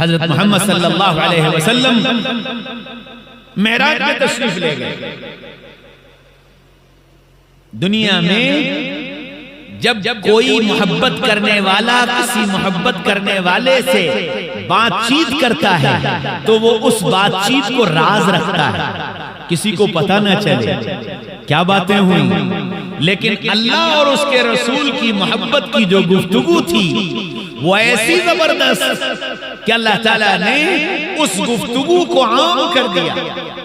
حضرت محمد صلی اللہ علیہ وسلم معراج میں تشریف لے گئے. دنیا میں جب کوئی محبت کرنے والا کسی محبت کرنے والے سے بات چیت کرتا ہے تو وہ اس بات چیت کو راز رکھتا ہے, کسی کو پتہ نہ چلے کیا باتیں ہوئی. لیکن اللہ اور اس کے رسول کی محبت کی جو گفتگو تھی وہ ایسی زبردست کہ اللہ تعالیٰ نے اس گفتگو کو عام کر دیا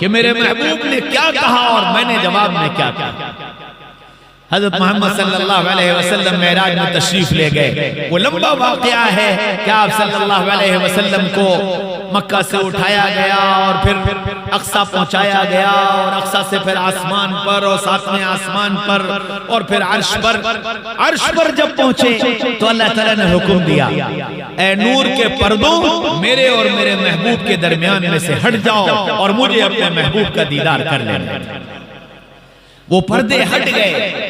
کہ میرے محبوب نے کیا کہا اور میں نے جواب میں کیا کہا. حضرت محمد صلی اللہ علیہ وسلم معراج میں تشریف لے گئے. وہ لمبا واقعہ ہے کہ آپ صلی اللہ علیہ وسلم کو مکہ سے اٹھایا گیا اور پھر اقصی پہنچایا گیا اور اقصی سے پھر آسمان پر اور ساتویں آسمان پر اور پھر عرش پر. عرش پر جب پہنچے تو اللہ تعالیٰ نے حکم دیا, اے نور کے پردوں میرے اور میرے محبوب کے درمیان میں سے ہٹ جاؤ اور مجھے اپنے محبوب کا دیدار کر لینا. وہ پردے ہٹ گئے,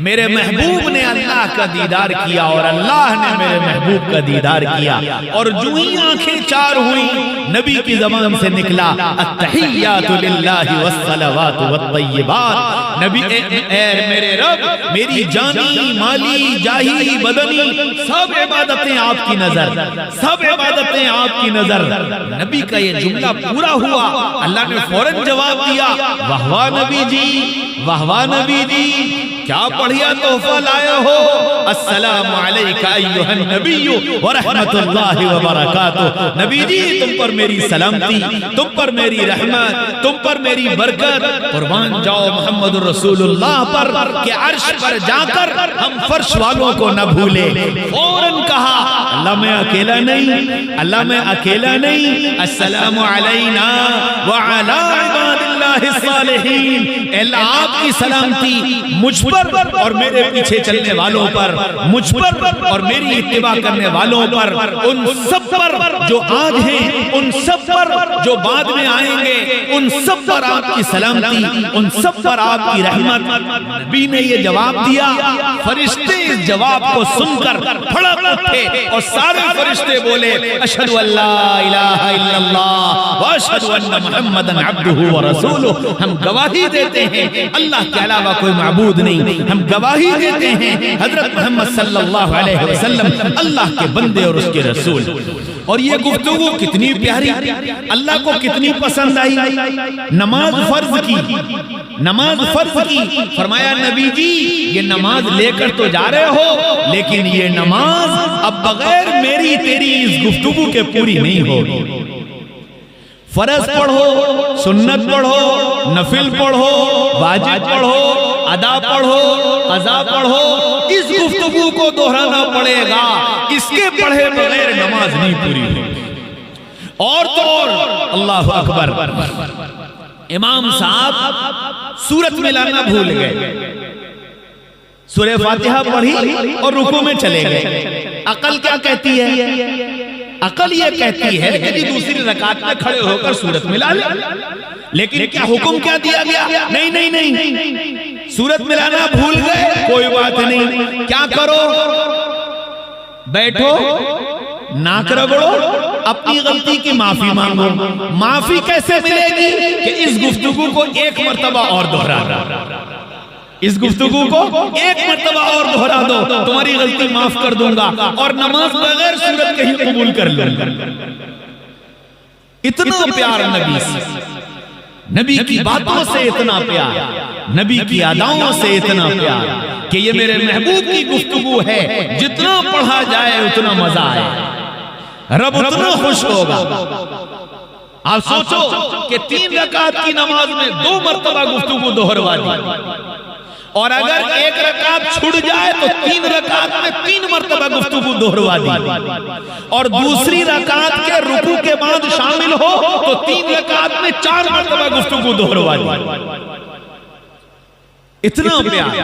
میرے محبوب نے اللہ کا دیدار کیا اور اللہ نے میرے محبوب کا دیدار کیا. اور جو ہی آنکھیں چار ہوئی نبی کی زبان سے نکلا التحیات للہ والصلوات والطیبات. نبی اے میرے رب, میری جانی مالی جاہی بدنی سب عبادتیں آپ کی نظر, سب عبادتیں آپ کی نظر. نبی کا یہ جملہ پورا ہوا, اللہ نے فوراً جواب دیا واہ واہ نبی جی, واہ واہ نبی جی, کیا بڑھیا تحفہ لائے ہو. السلام علیکہ ایھا النبی ورحمت اللہ وبرکاتہ. نبی جی تم پر میری سلامتی, تم پر میری رحمت, تم پر میری برکت. قربان جاؤ محمد رسول اللہ پر کہ عرش پر جا کر ہم فرش والوں کو نہ بھولے. فوراً کہا اللہ میں اکیلا نہیں, اللہ میں اکیلا نہیں. السلام علینا وعلی عباد اللہ الصالحین. اللہ آپ کی سلامتی مجھ پر اور میرے پیچھے چلنے والوں پر, مجھ پر اور میری اتباع کرنے والوں پر, ان سب پر جو آج ہیں, ان سب پر جو بعد میں آئیں گے, ان سب پر آپ کی سلامتی, ان سب پر آپ کی رحمت. نبی نے یہ جواب دیا, فرشتے اس جواب کو سن کر پھڑک اٹھے اور سارے فرشتے بولے اشہد ان لا الہ الا اللہ واشہد ان محمدا عبدہ ورسولہ. ہم گواہی دیتے ہیں اللہ کے علاوہ کوئی معبود نہیں, ہم گواہی دیتے ہیں حضرت محمد صلی اللہ علیہ وسلم اللہ کے بندے اور اس کے رسول. اور یہ گفتگو کتنی پیاری, اللہ کو کتنی پسند آئی. نماز فرض کی, نماز فرض کی, فرمایا نبی جی یہ نماز لے کر تو جا رہے ہو لیکن یہ نماز اب بغیر میری تیری اس گفتگو کے پوری نہیں ہوگی. فرض پڑھو, سنت پڑھو, نفل پڑھو, واجب پڑھو, ادا پڑھو, قضا پڑھو, اس گفتگو کو دہرانا پڑے گا. اس کے پڑھے بغیر نماز نہیں پوری ہوگی. اور تو اور اللہ اکبر, امام صاحب سورت ملانا بھول گئے, سورہ فاتحہ پڑھی اور رکوع میں چلے گئے. عقل کیا کہتی ہے؟ عقل یہ کہتی ہے کہ دوسری رکعت میں کھڑے ہو کر سورت ملا لے. لیکن کیا حکم کیا دیا گیا؟ نہیں نہیں نہیں, سورت ملانا بھول گئے کوئی بات نہیں, کیا کرو بیٹھو, ناک رگڑو, اپنی غلطی کی معافی مانگو. معافی کیسے ملے گی کہ اس گفتگو کو ایک مرتبہ اور دہرا رہا, اس گفتگو کو ایک مرتبہ اور دہرا دو, تمہاری غلطی معاف کر دوں گا اور نماز بغیر سورت کہیں قبول کر لوں گا. اتنا پیار نبی سے, نبی کی باتوں سے اتنا پیار, نبی کی اداؤں سے اتنا پیار کہ یہ میرے محبوب کی گفتگو ہے, جتنا پڑھا جائے اتنا مزہ آئے, رب اتنا خوش ہوگا. آپ سوچو کہ 3 رکعت کی نماز میں 2 مرتبہ گفتگو دہروا دی, اور اگر 1 رکعت چھوٹ جائے تو 3 رکعت میں 3 مرتبہ گفتگو دہروا دی, اور دوسری رکعت کے رکوع کے بعد شامل ہو تو 3 رکعت میں 4 مرتبہ گفتگو دہروا دی. اتنا پیار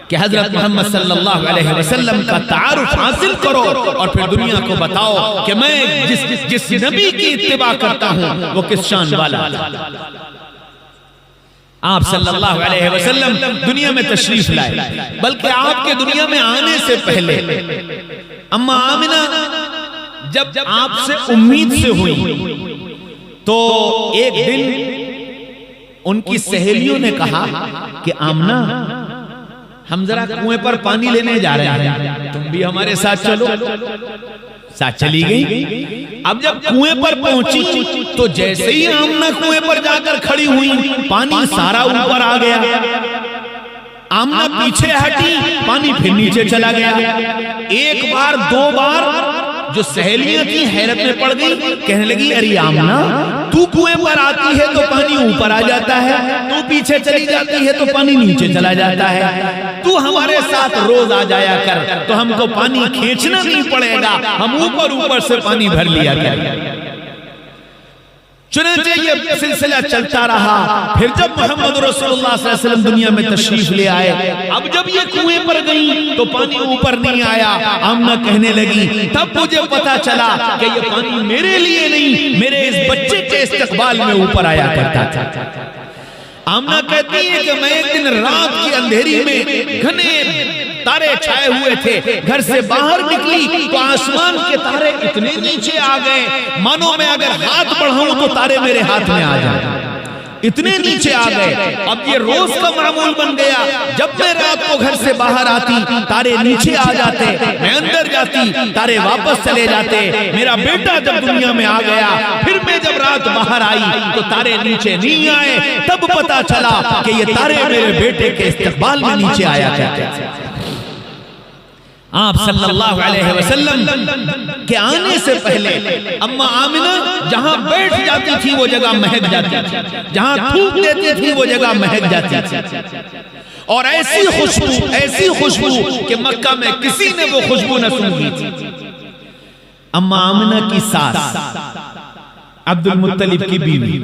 کہ حضرت محمد صلی اللہ علیہ وسلم کا تعارف حاصل کرو اور پھر دنیا کو بتاؤ کہ میں جس نبی کی اتباع کرتا ہوں وہ کس شان والا ہے. آپ صلی اللہ علیہ وسلم دنیا میں تشریف لائے, بلکہ آپ کے دنیا میں آنے سے پہلے اما آمنہ جب آپ سے امید سے ہوئی تو ایک دن ان کی سہیلیوں نے کہا کہ آمنہ ہم ذرا کنویں پر پانی لینے جا رہے ہیں، تم بھی ہمارے ساتھ چلو۔ ساتھ چلی گئی۔ اب جب کنویں پر پہنچی تو جیسے ہی آمنہ کنویں پر جا کر کھڑی ہوئی پانی سارا اوپر آ گیا۔ آمنہ پیچھے ہٹی، پانی پھر نیچے چلا گیا۔ ایک بار دو بار جو سہیلیاں تھی حیرت میں پڑ گئی، کہنے لگی ارے آمنہ تو کنویں پر آتی ہے تو پانی اوپر آ جاتا ہے، تو پیچھے چلی جاتی ہے تو پانی نیچے چلا جاتا ہے، تو ہمارے ساتھ روز آ جایا کر تو ہم کو پانی کھینچنا نہیں پڑے گا، ہم اوپر سے پانی بھر لیا کریں۔ چنانچہ یہ سلسلہ چلتا رہا۔ پھر جب محمد رسول اللہ صلی اللہ علیہ وسلم دنیا میں تشریف لے آئے، اب جب یہ کنویں پر گئی تو پانی اوپر نہیں آیا۔ آمنہ کہنے لگی تب مجھے پتا چلا کہ یہ پانی میرے لیے نہیں، میرے اس بچے کے استقبال میں اوپر آیا کرتا تھا۔ آمنہ کہتی ہے کہ میں ایک دن رات کی اندھیری میں گھنے تارے چھائے ہوئے تھے، گھر سے باہر نکلی تو آسمان کے تارے اتنے نیچے آ گئے مانو میں اگر ہاتھ بڑھاؤں تو تارے میرے ہاتھ میں آ جائیں، اتنے نیچے آ گئے۔ اب یہ روز کا معمول بن گیا، جب میں رات کو گھر سے باہر آتی تارے نیچے آ جاتے، میں اندر جاتی تارے واپس چلے جاتے۔ میرا بیٹا جب دنیا میں آ گیا، پھر میں جب رات باہر آئی تو تارے نیچے نہیں آئے، تب پتا چلا کہ یہ تارے میرے بیٹے کے استقبال میں نیچے آیا کرتے تھے۔ آپ صلی اللہ علیہ وسلم کے آنے سے پہلے اما آمنہ جہاں بیٹھ جاتی تھی وہ جگہ مہک جاتی تھی، جہاں تھوک دیتی تھی وہ جگہ مہک جاتی تھی، اور ایسی خوشبو کہ مکہ میں کسی نے وہ خوشبو نہ سنی تھی۔ اما آمنہ کی ساس عبد المطلب کی بیوی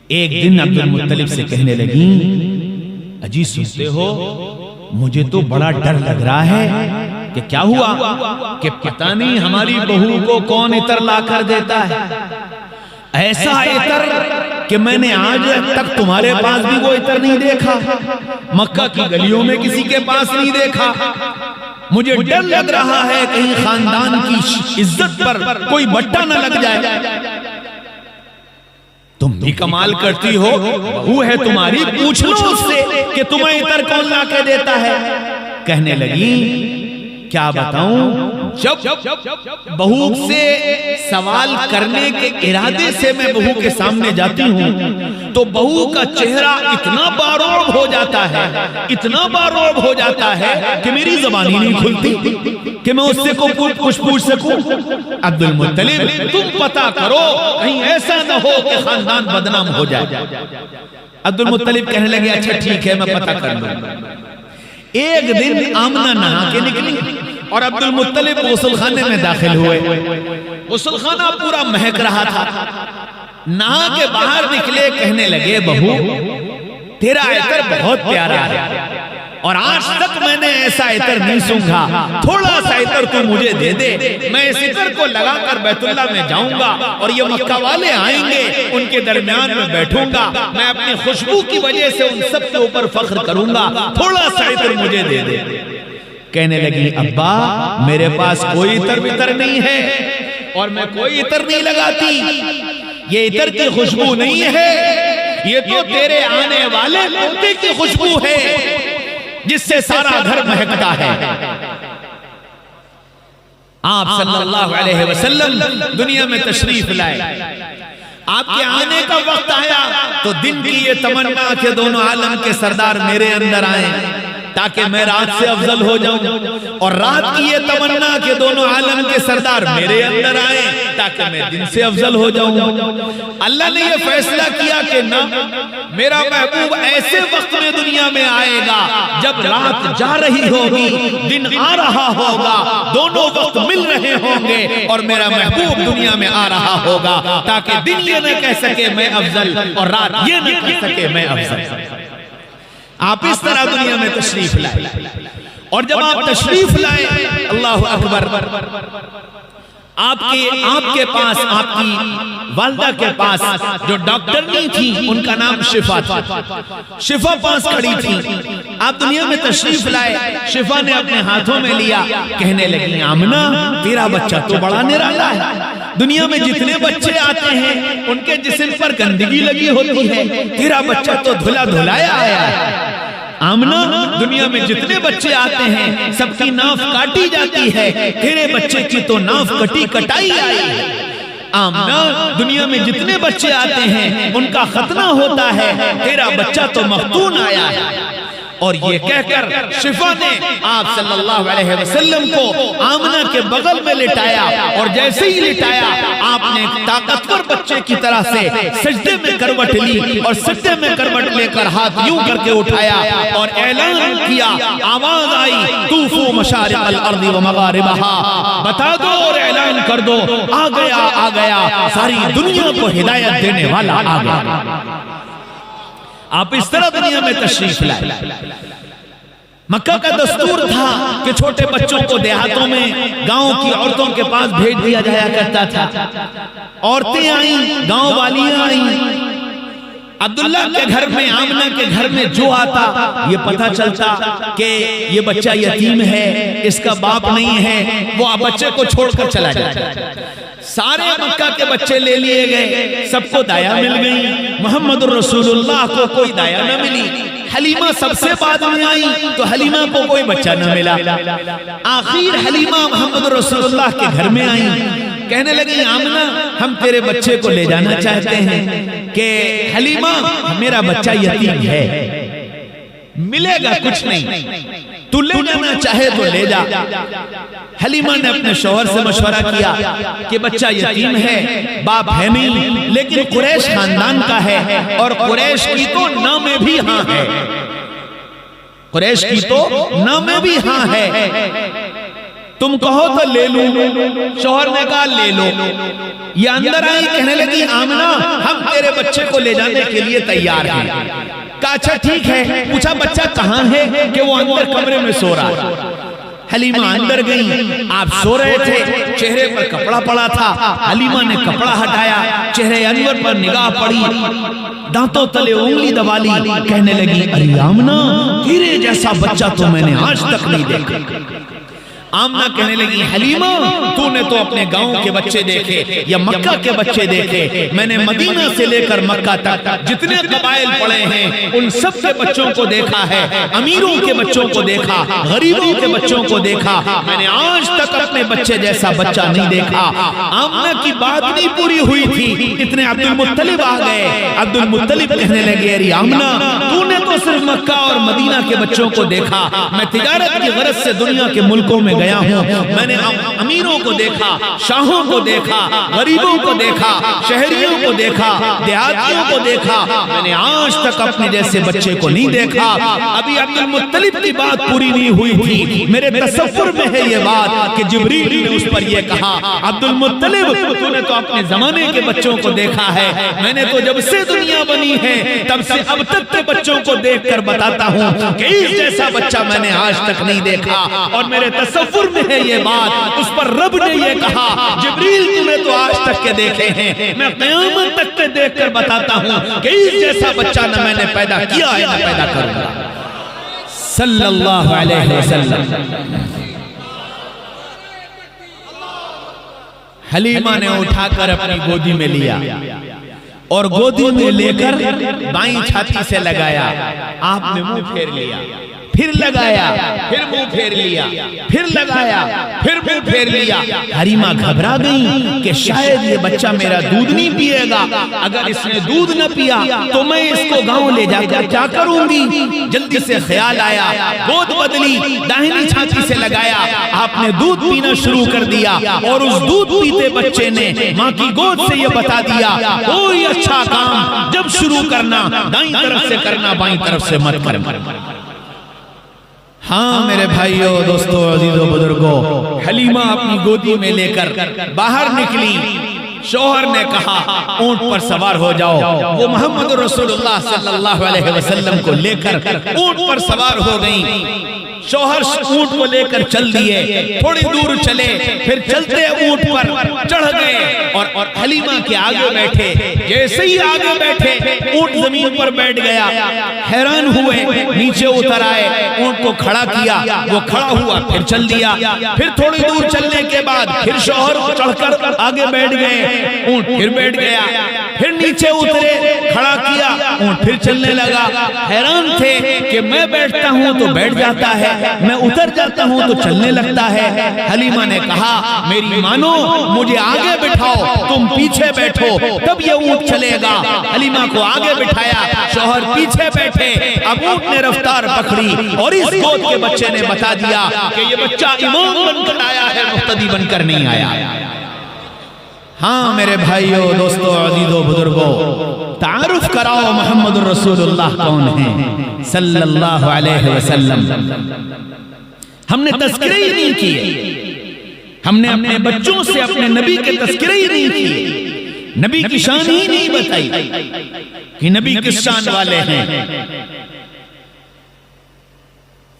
ایک دن عبد المطلب سے کہنے لگی اجی سنتے ہو مجھے تو بڑا ڈر لگ رہا ہے کہ کیا ہوا کہ پتہ نہیں ہماری بہو کو کون عطر لا کر دیتا ہے، ایسا عطر کہ میں نے آج تک تمہارے پاس بھی وہ عطر نہیں دیکھا، مکہ کی گلیوں میں کسی کے پاس نہیں دیکھا، مجھے ڈر لگ رہا ہے کہیں خاندان کی عزت پر کوئی بٹا نہ لگ جائے۔ تم بھی کمال کرتی ہو، بہو ہے تمہاری، پوچھ لو اس سے کہ تمہیں عطر کون لا کے دیتا ہے۔ کہنے لگی کیا بتاؤں، جب بہو سے سوال کرنے کے ارادے سے میں بہو کے سامنے جاتی ہوں تو بہو کا چہرہ اتنا باروب ہو جاتا ہے، اتنا باروب ہو جاتا ہے کہ میری زبان ہی نہیں کھلتی کہ میں اس سے کچھ پوچھ سکوں۔ عبد المطلب تم پتا کرو کہیں ایسا نہ ہو کہ خاندان بدنام ہو جائے۔ عبد المطلب کہنے لگے اچھا ٹھیک ہے میں پتا کر لوں۔ ایک دن آمنہ نہا کے نکلی اور عبد المطلب غسل خانے میں داخل ہوئے، غسل خانہ پورا مہک رہا تھا، نہا کے باہر نکلے، کہنے لگے بہو تیرا عطر بہت پیارا ہے اور آج تک میں نے ایسا عطر نہیں سونگھا، تھوڑا سا عطر تو مجھے دے دے، میں اس عطر کو لگا کر بیت اللہ میں جاؤں گا اور یہ مکہ والے آئیں گے ان کے درمیان میں بیٹھوں گا، میں اپنی خوشبو کی وجہ سے ان سب کے اوپر فخر کروں گا، تھوڑا سا عطر مجھے دے دے۔ کہنے لگی ابا میرے پاس کوئی عطر نہیں ہے اور میں کوئی عطر نہیں لگاتی، یہ عطر کی خوشبو نہیں ہے، یہ تو تیرے آنے والے کتے کی خوشبو ہے جس سے سارا گھر مہکتا ہے۔ آپ صلی اللہ علیہ وسلم دنیا میں تشریف لائے، آپ کے آنے کا وقت آیا تو دن کی یہ تمنا کہ دونوں عالم کے سردار میرے اندر آئیں تاکہ میں رات سے افضل ہو جاؤں، اور رات کی یہ تمنا کہ دونوں عالم کے سردار میرے اندر آئیں تاکہ میں دن سے افضل ہو جاؤں۔ اللہ نے یہ فیصلہ کیا کہ نہ، میرا محبوب ایسے وقت میں دنیا میں آئے گا جب رات جا رہی ہوگی، دن آ رہا ہوگا، دونوں وقت مل رہے ہوں گے اور میرا محبوب دنیا میں آ رہا ہوگا تاکہ دن یہ نہ کہہ سکے میں افضل اور رات یہ نہ کہہ سکے میں افضل۔ آپ اس طرح دنیا میں تشریف لائے، اور جب آپ تشریف لائے اللہ اکبر، آپ کے پاس، آپ کی والدہ کے پاس جو ڈاکٹر نہیں تھی، ان کا نام شفا تھا، شفا پاس کھڑی تھی، آپ دنیا میں تشریف لائے، شفا نے اپنے ہاتھوں میں لیا، کہنے لگی آمنہ تیرا بچہ تو بڑا نرالا ہے، دنیا میں جتنے بچے آتے ہیں ان کے جسم پر گندگی لگی ہوتی ہے، تیرا بچہ تو دھلا دھلایا آیا ہے۔ آمنہ دنیا میں جتنے بچے آتے ہیں سب کی ناف کاٹی جاتی ہے، تیرے بچے کی تو ناف کٹی کٹائی آئی ہے۔ آمنہ دنیا میں جتنے بچے آتے ہیں ان کا ختنہ ہوتا ہے، تیرا بچہ تو مختون آیا ہے۔ اور یہ کہہ کر شفا نے آپ صلی اللہ علیہ وسلم کو آمنہ کے بغل میں لٹایا، اور جیسے ہی لٹایا آپ نے طاقتور بچے کی طرح سے سجدے میں کروٹ لی، اور سجدے میں کروٹ لے کر ہاتھ یوں کر کے اٹھایا اور اعلان کیا، آواز آئی طوفوا مشارق الارض ومغاربہا، بتا دو اور اعلان کر دو آ گیا آ گیا، ساری دنیا کو ہدایت دینے والا آ گیا۔ آپ اس طرح دنیا میں تشریف لائے۔ مکہ کا دستور تھا کہ چھوٹے بچوں کو دیہاتوں میں گاؤں کی عورتوں کے پاس بھیج دیا جایا کرتا تھا، عورتیں آئیں، گاؤں والیاں آئیں، عبداللہ کے گھر میں، آمنہ کے گھر میں جو آتا یہ پتہ چلتا کہ یہ بچہ یتیم ہے، اس کا باپ نہیں ہے، وہ بچے کو چھوڑ کر چلا جاتا۔ سارے مکہ کے بچے لے لیے گئے، سب کو دایا مل گئی، محمد الرسول اللہ کو کوئی دایا نہ ملی۔ حلیمہ سب سے بعد میں آئی تو حلیمہ کو کوئی بچہ نہ ملا، آخر حلیمہ محمد الرسول اللہ کے گھر میں آئی، کہنے لگی آمنہ ہم تیرے بچے کو لے جانا چاہتے ہیں کہ حلیمہ میرا بچہ یتیم ہے، ملے گا کچھ نہیں، تو لے جانا چاہے تو لے جا۔ حلیمہ نے اپنے شوہر سے مشورہ کیا کہ بچہ یتیم ہے، باپ ہے نہیں، لیکن قریش خاندان کا ہے، اور قریش کی تو نام میں بھی ہاں ہے، قریش کی تو نام میں بھی ہاں ہے، تم کہو تو لے لوں۔ شوہر نے کہا لے لو۔ یہ اندر آئی، کہنے لگی آمنہ ہم تیرے بچے کو لے جانے کے لیے تیار ہیں۔ کہا اچھا ٹھیک ہے، پوچھا بچہ کہاں ہے، کہ وہ اندر کمرے میں سو رہا ہے۔ حلیمہ اندر گئی، آپ سو رہے تھے، چہرے پر کپڑا پڑا تھا، حلیمہ نے کپڑا ہٹایا، چہرے انور پر نگاہ پڑی، دانتوں تلے انگلی دبا لی، کہنے لگی ارے آمنہ تیرے جیسا بچہ تو میں نے آج تک نہیں دیکھا۔ آمنہ کہنے لگی حلیمہ تو نے تو اپنے گاؤں کے بچے دیکھے یا مکہ کے بچے دیکھے، میں نے مدینہ سے لے کر مکہ تک جتنے قبائل پڑے ہیں ان سب کے بچوں کو دیکھا ہے، امیروں کے بچوں کو دیکھا، غریبوں کے بچوں کو دیکھا، میں نے آج تک اپنے بچے جیسا بچہ نہیں دیکھا۔ آمنہ کی بات نہیں پوری ہوئی تھی، اتنے عبد المطلب آ گئے۔ عبد المطلب کہنے لگے ارے آمنہ تو نے تو صرف مکہ اور مدینہ کے بچوں کو دیکھا، میں تجارت کی غرض سے دنیا کے ملکوں میں گیا ہوں، میں نے امیروں کو دیکھا، شاہوں کو دیکھا، غریبوں کو دیکھا، شہریوں کو دیکھا، دیہاتیوں کو دیکھا، میں نے آج تک اپنے جیسے بچے کو نہیں دیکھا۔ ابھی عبد المطلب کی بات پوری نہیں ہوئی تھی، میرے تصور میں ہے یہ بات کہ جبریل نے اس پر یہ کہا عبد المطلب تو نے تو اپنے زمانے کے بچوں کو دیکھا ہے، میں نے تو جب سے دنیا بنی ہے تب سے اب تک کے بچوں کو دیکھ کر بتاتا ہوں کہ اس جیسا بچہ میں نے آج تک نہیں دیکھا، اور میرے تصور میں ہے یہ بات۔ اس پر رب نے یہ کہا جبریل تمہیں تو آج تک کے دیکھے ہیں، میں قیامت تک کے دیکھ کر بتاتا ہوں کہ اس جیسا بچہ نہ میں نے پیدا کیا ہے نہ پیدا کروں گا۔ صلی اللہ علیہ وسلم۔ حلیمہ نے اٹھا کر اپنی گودی میں لیا اور گودی میں لے کر بائیں چھاتی سے لگایا، آپ نے منہ پھیر لیا، پھر لگایا، پھر منہ پھیر لیا، پھر لگایا، پھر منہ پھیر لیا۔ حلیمہ گھبرا گئی کہ شاید یہ بچہ میرا دودھ نہیں پیے گا، اگر اس نے دودھ نہ پیا تو میں اس کو گاؤں لے جا کر کیا کروں گی۔ جلدی سے خیال آیا، گود بدلی، داہنی چھاتی سے لگایا، آپ نے دودھ پینا شروع کر دیا، اور اس دودھ پیتے بچے نے ماں کی گود سے یہ بتا دیا کوئی اچھا کام جب شروع کرنا دائیں طرف سے کرنا، بائیں طرف سے مت کرنا۔ ہاں میرے بھائیو، دوستو، عزیزو، بزرگو، حلیمہ اپنی گودی میں لے کر باہر نکلی۔ شوہر نے کہا اونٹ پر سوار ہو جاؤ، وہ محمد رسول اللہ صلی اللہ علیہ وسلم کو لے کر اونٹ پر سوار ہو گئی۔ شوہر اونٹ کو لے کر چل دیے، تھوڑی دور چلے، پھر چلتے اونٹ پر چڑھ گئے اور حلیمہ کے آگے بیٹھے۔ جیسے ہی آگے بیٹھے اونٹ زمین پر بیٹھ گیا، حیران ہوئے، نیچے اتر آئے، اونٹ کو کھڑا کیا، وہ کھڑا ہوا، پھر چل دیا۔ پھر تھوڑی دور چلنے کے بعد پھر شوہر چڑھ کر آگے بیٹھ گئے، اونٹ پھر بیٹھ گیا، پھر نیچے اترے، کھڑا کیا، اونٹ پھر چلنے لگا۔ حیران تھے کہ میں بیٹھتا ہوں تو بیٹھ جاتا ہے، میں اتر جاتا ہوں تو چلنے لگتا ہے۔ حلیمہ نے کہا میری مانو، مجھے آگے بٹھاؤ، تم پیچھے بیٹھو، تب یہ اونٹ چلے گا۔ حلیمہ کو آگے بٹھایا، شوہر پیچھے بیٹھے۔ اب اونٹ نے رفتار پکڑی اور اس گود کے بچے نے بتا دیا کہ یہ بچہ امام بن کر آیا ہے، مقتدی بن کر نہیں آیا۔ ہاں میرے بھائیو، دوستو، عزیزو، بزرگو، تعارف کراؤ محمد الرسول اللہ کون ہیں صلی اللہ علیہ وسلم۔ ہم نے تذکرے ہی نہیں کیے، ہم نے اپنے بچوں سے اپنے نبی کے تذکرے ہی نہیں کیے، نبی کی شان ہی نہیں بتائی کہ نبی کس شان والے ہیں۔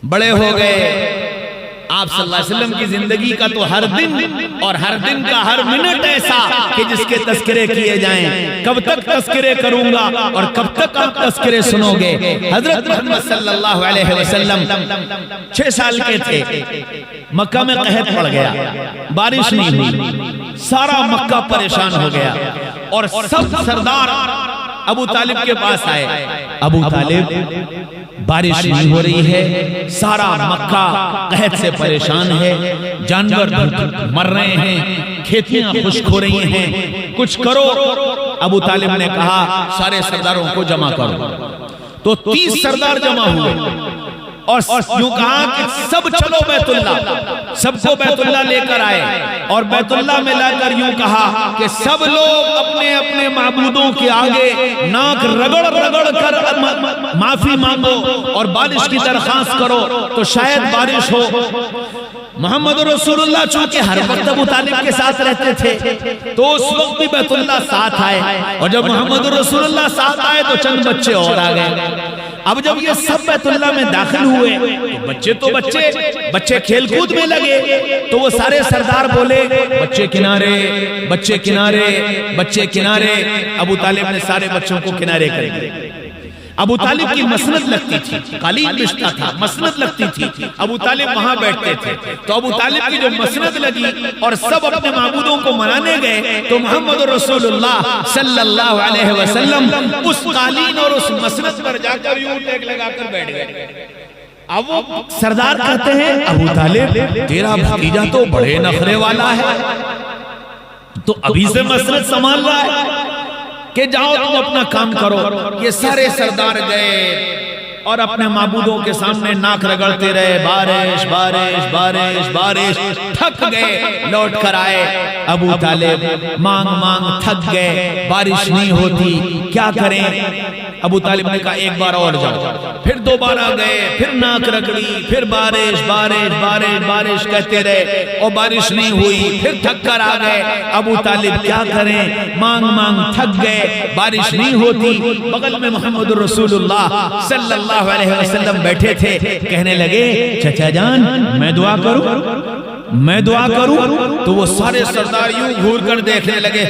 بڑے ہو گئے، آپ صلی اللہ علیہ وسلم کی زندگی کا تو ہر دن اور ہر دن کا ہر منٹ ایسا کہ جس کے تذکرے کیے جائیں۔ کب تک تذکرے کروں گا اور کب تک آپ تذکرے سنو گے؟ حضرت محمد صلی اللہ علیہ وسلم 6 سال کے تھے، مکہ میں قحط پڑ گیا، بارش نہیں ہوئی، سارا مکہ پریشان ہو گیا اور سب سردار ابو طالب کے پاس آئے۔ ابو طالب، بارش نہیں ہو رہی ہے، سارا مکہ قحط سے پریشان ہے، جانور مر رہے ہیں، کھیتیاں خشک ہو رہی ہیں، کچھ کرو۔ ابو طالب نے کہا سارے سرداروں کو جمع کرو، تو 30 سردار جمع ہوئے اور یوں کہا کہ سب چلو بیت اللہ، سب کو بیت اللہ لے کر آئے اور بیت اللہ میں لا کر یوں کہا کہ سب لوگ اپنے اپنے معبودوں کے آگے ناک رگڑ رگڑ کر معافی مانگو اور بارش کی درخواست کرو تو شاید بارش ہو۔ محمد رسول اللہ چونکہ ہر وقت ابو طالب کے ساتھ رہتے تھے تو اس وقت بھی بیت اللہ ساتھ آئے، اور جب محمد رسول اللہ ساتھ آئے تو چند بچے اور آ گئے۔ اب جب یہ سب بیت اللہ میں داخل ہوئے تو بچے کھیل کود میں لگے، تو وہ سارے سردار بولے بچے کنارے، بچے کنارے، بچے کنارے۔ ابو طالب نے سارے بچوں کو کنارے کر دیا۔ ابو طالب کی مسند لگتی تھی، قالین بچھتا تھا، مسند لگتی تھی، ابو طالب وہاں بیٹھتے تھے، تو ابو طالب کی جو مسند لگی اور سب اپنے معبودوں کو منانے گئے تو محمد رسول اللہ صلی اللہ علیہ وسلم اس قالین اور اس مسند پر جا کر یوں ٹیک لگا کر بیٹھ گئے۔ اب وہ سردار کہتے ہیں ابو طالب تیرا بھتیجا تو بڑے نخرے والا ہے، تو ابھی سے مسند سنبھال رہا ہے کہ جاؤ تم اپنا کام کرو۔ یہ سارے سردار گئے اور اپنے معبودوں کے سامنے ناک رگڑتے رہے، بارش بارش بارش بارش، تھک گئے، لوٹ کر آئے۔ ابو طالب مانگ مانگ تھک گئے، بارش نہیں ہوتی، کیا کریں؟ ابو طالب نے کہا ایک بار اور جاؤ، پھر دوبارہ گئے، پھر ناک رگڑی، پھر بارش بارش بارش بارش کہتے رہے اور بارش نہیں ہوئی، پھر تھک کر آ گئے۔ ابو طالب کیا کریں؟ مانگ مانگ تھک گئے، بارش نہیں ہوتی۔ بغل میں محمد رسول اللہ صلی اللہ علیہ وسلم بیٹھے تھے، کہنے لگے چچا جان میں دعا کروں، میں دعا کروں؟ تو وہ سارے سردار یوں گھور کر دیکھنے لگے،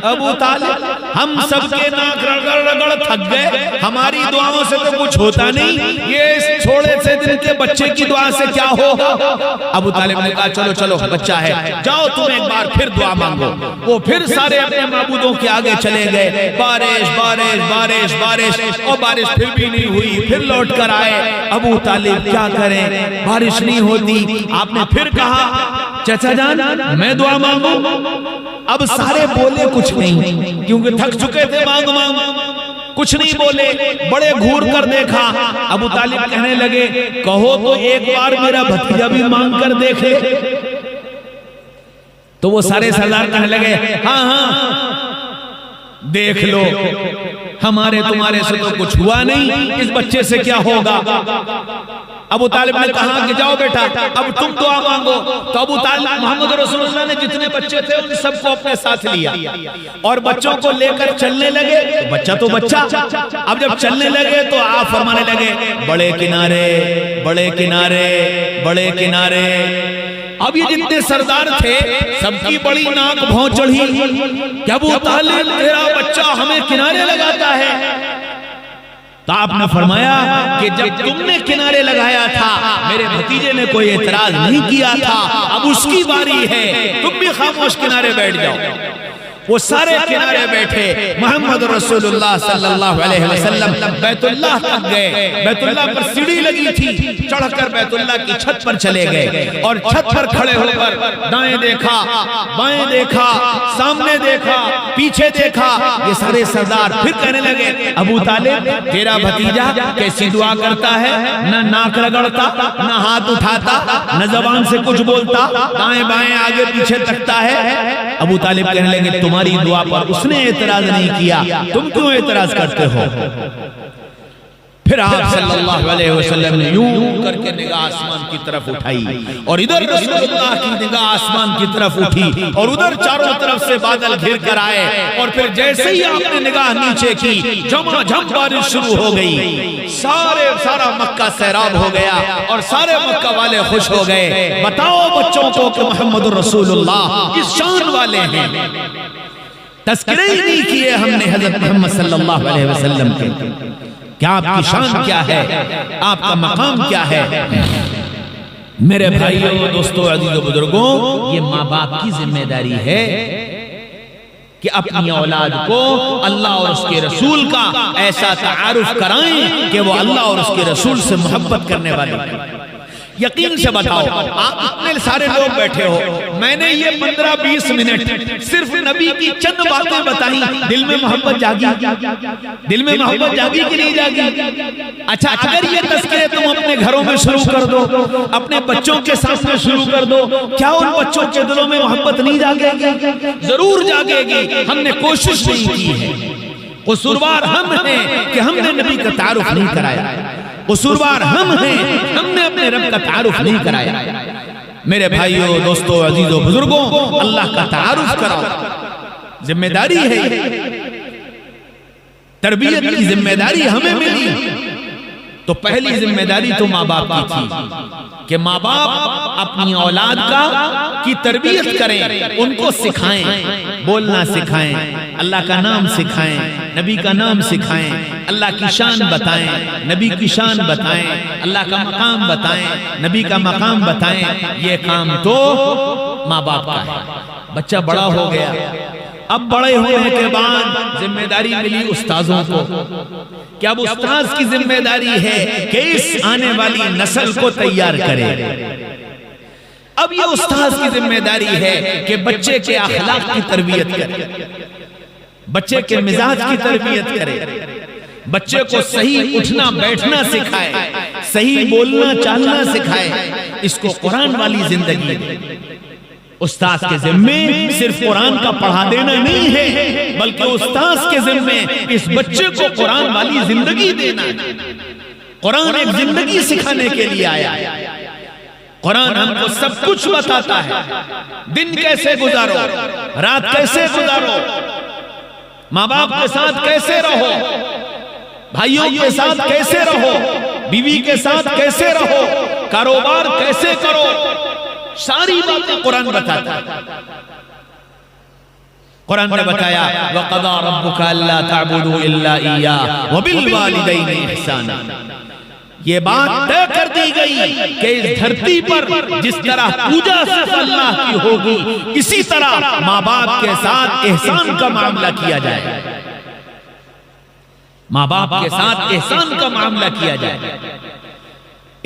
ابو طالب ہم سب کے ناک رگڑ رگڑ تھک گئے، ہماری دعاؤں سے تو کچھ ہوتا نہیں، یہ اس چھوڑے سے دن کے بچے کی دعا سے کیا ہوگا؟ ابو طالب نے کہا چلو چلو بچہ ہے، جاؤ تم ایک بار پھر دعا مانگو۔ وہ پھر سارے اپنے معبودوں کے آگے چلے گئے، بارش بارش بارش بارش، اور بارش پھر بھی نہیں ہوئی، پھر لوٹ کر آئے۔ ابو طالب کیا کریں؟ بارش نہیں ہوتی۔ آپ نے پھر کہا چچا جان میں دعا مانگوں؟ اب سارے بولے کچھ نہیں، کیونکہ تھک چکے تھے، مانگ مانگ کچھ نہیں بولے، بڑے گھور کر دیکھا۔ ابو طالب کہنے لگے کہو تو ایک بار میرا بھتیجا بھی مانگ کر دیکھے۔ تو وہ سارے سردار کہنے لگے ہاں ہاں دیکھ لو، ہمارے تمہارے سے تو کچھ ہوا نہیں، اس بچے سے کیا ہوگا؟ ابو طالب نے کہا کہ جاؤ بیٹا اب تم دعا مانگو. تو ابو طالب محمد رسول اللہ نے جتنے بچے تھے ان سب کو اپنے ساتھ لیا اور بچوں کو لے کر چلنے لگے. بچہ تو بچہ, اب جب چلنے لگے تو آپ فرمانے لگے بڑے کنارے بڑے کنارے بڑے کنارے. اب یہ جتنے سردار تھے سب کی بڑی ناک بھون چڑھی کہ ابو طالب تیرا بچہ ہمیں کنارے لگاتا ہے. تو آپ نے فرمایا کہ جب تم نے کنارے لگایا تھا میرے بھتیجے نے کوئی اعتراض نہیں کیا تھا, اب اس کی باری ہے, تم بھی خاموش کنارے بیٹھ جاؤ. وہ سارے کنارے بیٹھے. محمد رسول اللہ صلی اللہ علیہ وسلم بیت اللہ تک گئے. بیت اللہ پر سیڑھی لگی تھی, چڑھ کر بیت اللہ کی چھت پر چلے گئے اور چھت پر کھڑے ہو کر دائیں دیکھا بائیں دیکھا سامنے دیکھا پیچھے دیکھا. یہ سارے سردار پھر کہنے لگے ابو طالب تیرا بھتیجا کیسی دعا کرتا ہے, نہ ناک رگڑتا نہ ہاتھ اٹھاتا نہ زبان سے کچھ بولتا, دائیں بائیں آگے پیچھے تکتا ہے. ابو طالب کہنے لگے تمہاری دعا پر اس نے اعتراض نہیں کیا, تم کیوں اعتراض کرتے ہو؟ پھر آپ صلی اللہ علیہ وسلم نے یوں کر کے نگاہ آسمان کی طرف اٹھائی اور ادھر رسول اللہ کی نگاہ آسمان کی طرف اٹھی اور ادھر چاروں طرف سے بادل گھر کر آئے اور پھر جیسے ہی آپ نے نگاہ نیچے کی جھما جھم بارش شروع ہو گئی. سارا مکہ سیراب ہو گیا اور سارے مکہ والے خوش ہو گئے. بتاؤ بچوں کو کہ محمد رسول اللہ اس شان والے ہیں. تذکرے ہی نہیں کیے ہم نے حضرت محمد صلی اللہ علیہ وسلم کے. کیا آپ کی شان کیا ہے, آپ کا مقام کیا ہے. میرے بھائیوں دوستوں عزیزوں بزرگوں, یہ ماں باپ کی ذمہ داری ہے کہ اپنی اولاد کو اللہ اور اس کے رسول کا ایسا تعارف کرائیں کہ وہ اللہ اور اس کے رسول سے محبت کرنے والے ہیں. یقین سے بتاؤ, آپ اتنے سارے لوگ بیٹھے ہو, میں نے یہ 15-20 منٹ صرف نبی کی چند باتیں بتائیں, دل میں محبت جاگی, دل میں محبت جاگی کہ نہیں جاگی؟ اچھا اگر یہ تذکرے تم اپنے گھروں میں شروع کر دو, اپنے بچوں کے سامنے شروع کر دو, کیا ان بچوں کے دلوں میں محبت نہیں جاگے گی؟ ضرور جاگے گی. ہم نے کوشش نہیں کی ہے. قصوروار ہم ہیں کہ ہم نے نبی کا تعارف نہیں کرایا. قصوروار ہم ہیں, ہم نے اپنے رب کا تعارف نہیں کرایا. میرے بھائیوں دوستوں عزیزوں بزرگوں, اللہ کا تعارف کراؤ. ذمہ داری ہے, تربیت کی ذمہ داری ہمیں ملی. تو پہلی ذمہ داری تو ماں باپ کی تھی کہ ماں باپ اپنی اولاد کی تربیت کریں, ان کو سکھائیں, بولنا سکھائیں, اللہ کا نام سکھائیں, نبی کا نام سکھائیں, اللہ کی شان بتائیں, نبی کی شان بتائیں, اللہ کا مقام بتائیں, نبی کا مقام بتائیں. یہ کام تو ماں باپ کا ہے. بچہ بڑا ہو گیا, اب بڑے ہونے کے بعد ذمہ داری ملی استاذوں کو کہ اب استاذ کی ذمہ داری ہے کہ اس آنے والی نسل کو تیار کرے. اب یہ استاذ کی ذمہ داری ہے کہ بچے کے اخلاق کی تربیت کرے, بچے کے مزاج کی تربیت کرے, بچے کو صحیح اٹھنا بیٹھنا سکھائے, صحیح بولنا چالنا سکھائے. اس کو قرآن والی زندگی دے. استاذ کے ذمے صرف قرآن کا پڑھا دینا نہیں ہے, بلکہ استاذ کے ذمے اس بچے کو قرآن والی زندگی دینا ہے. قرآن ایک زندگی سکھانے کے لیے آیا ہے. قرآن ہم کو سب کچھ بتاتا ہے. دن کیسے گزارو, رات کیسے گزارو, ماں باپ کے ساتھ کیسے رہو, بھائیوں کے ساتھ کیسے رہو, بیوی کے ساتھ کیسے رہو, کاروبار کیسے کرو, ساری باتیں قرآن بتاتا ہے. قرآن نے بتایا وَقَضَى رَبُّكَ أَلَّا تَعْبُدُوا إِلَّا إِيَّاهُ وَبِالْوَالِدَيْنِ إِحْسَانًا. یہ بات طے کر دی گئی کہ اس دھرتی پر جس طرح پوجا صرف اللہ کی ہوگی, اسی طرح ماں باپ کے ساتھ احسان کا معاملہ کیا جائے. ماں باپ کے ساتھ احسان کا معاملہ کیا جائے.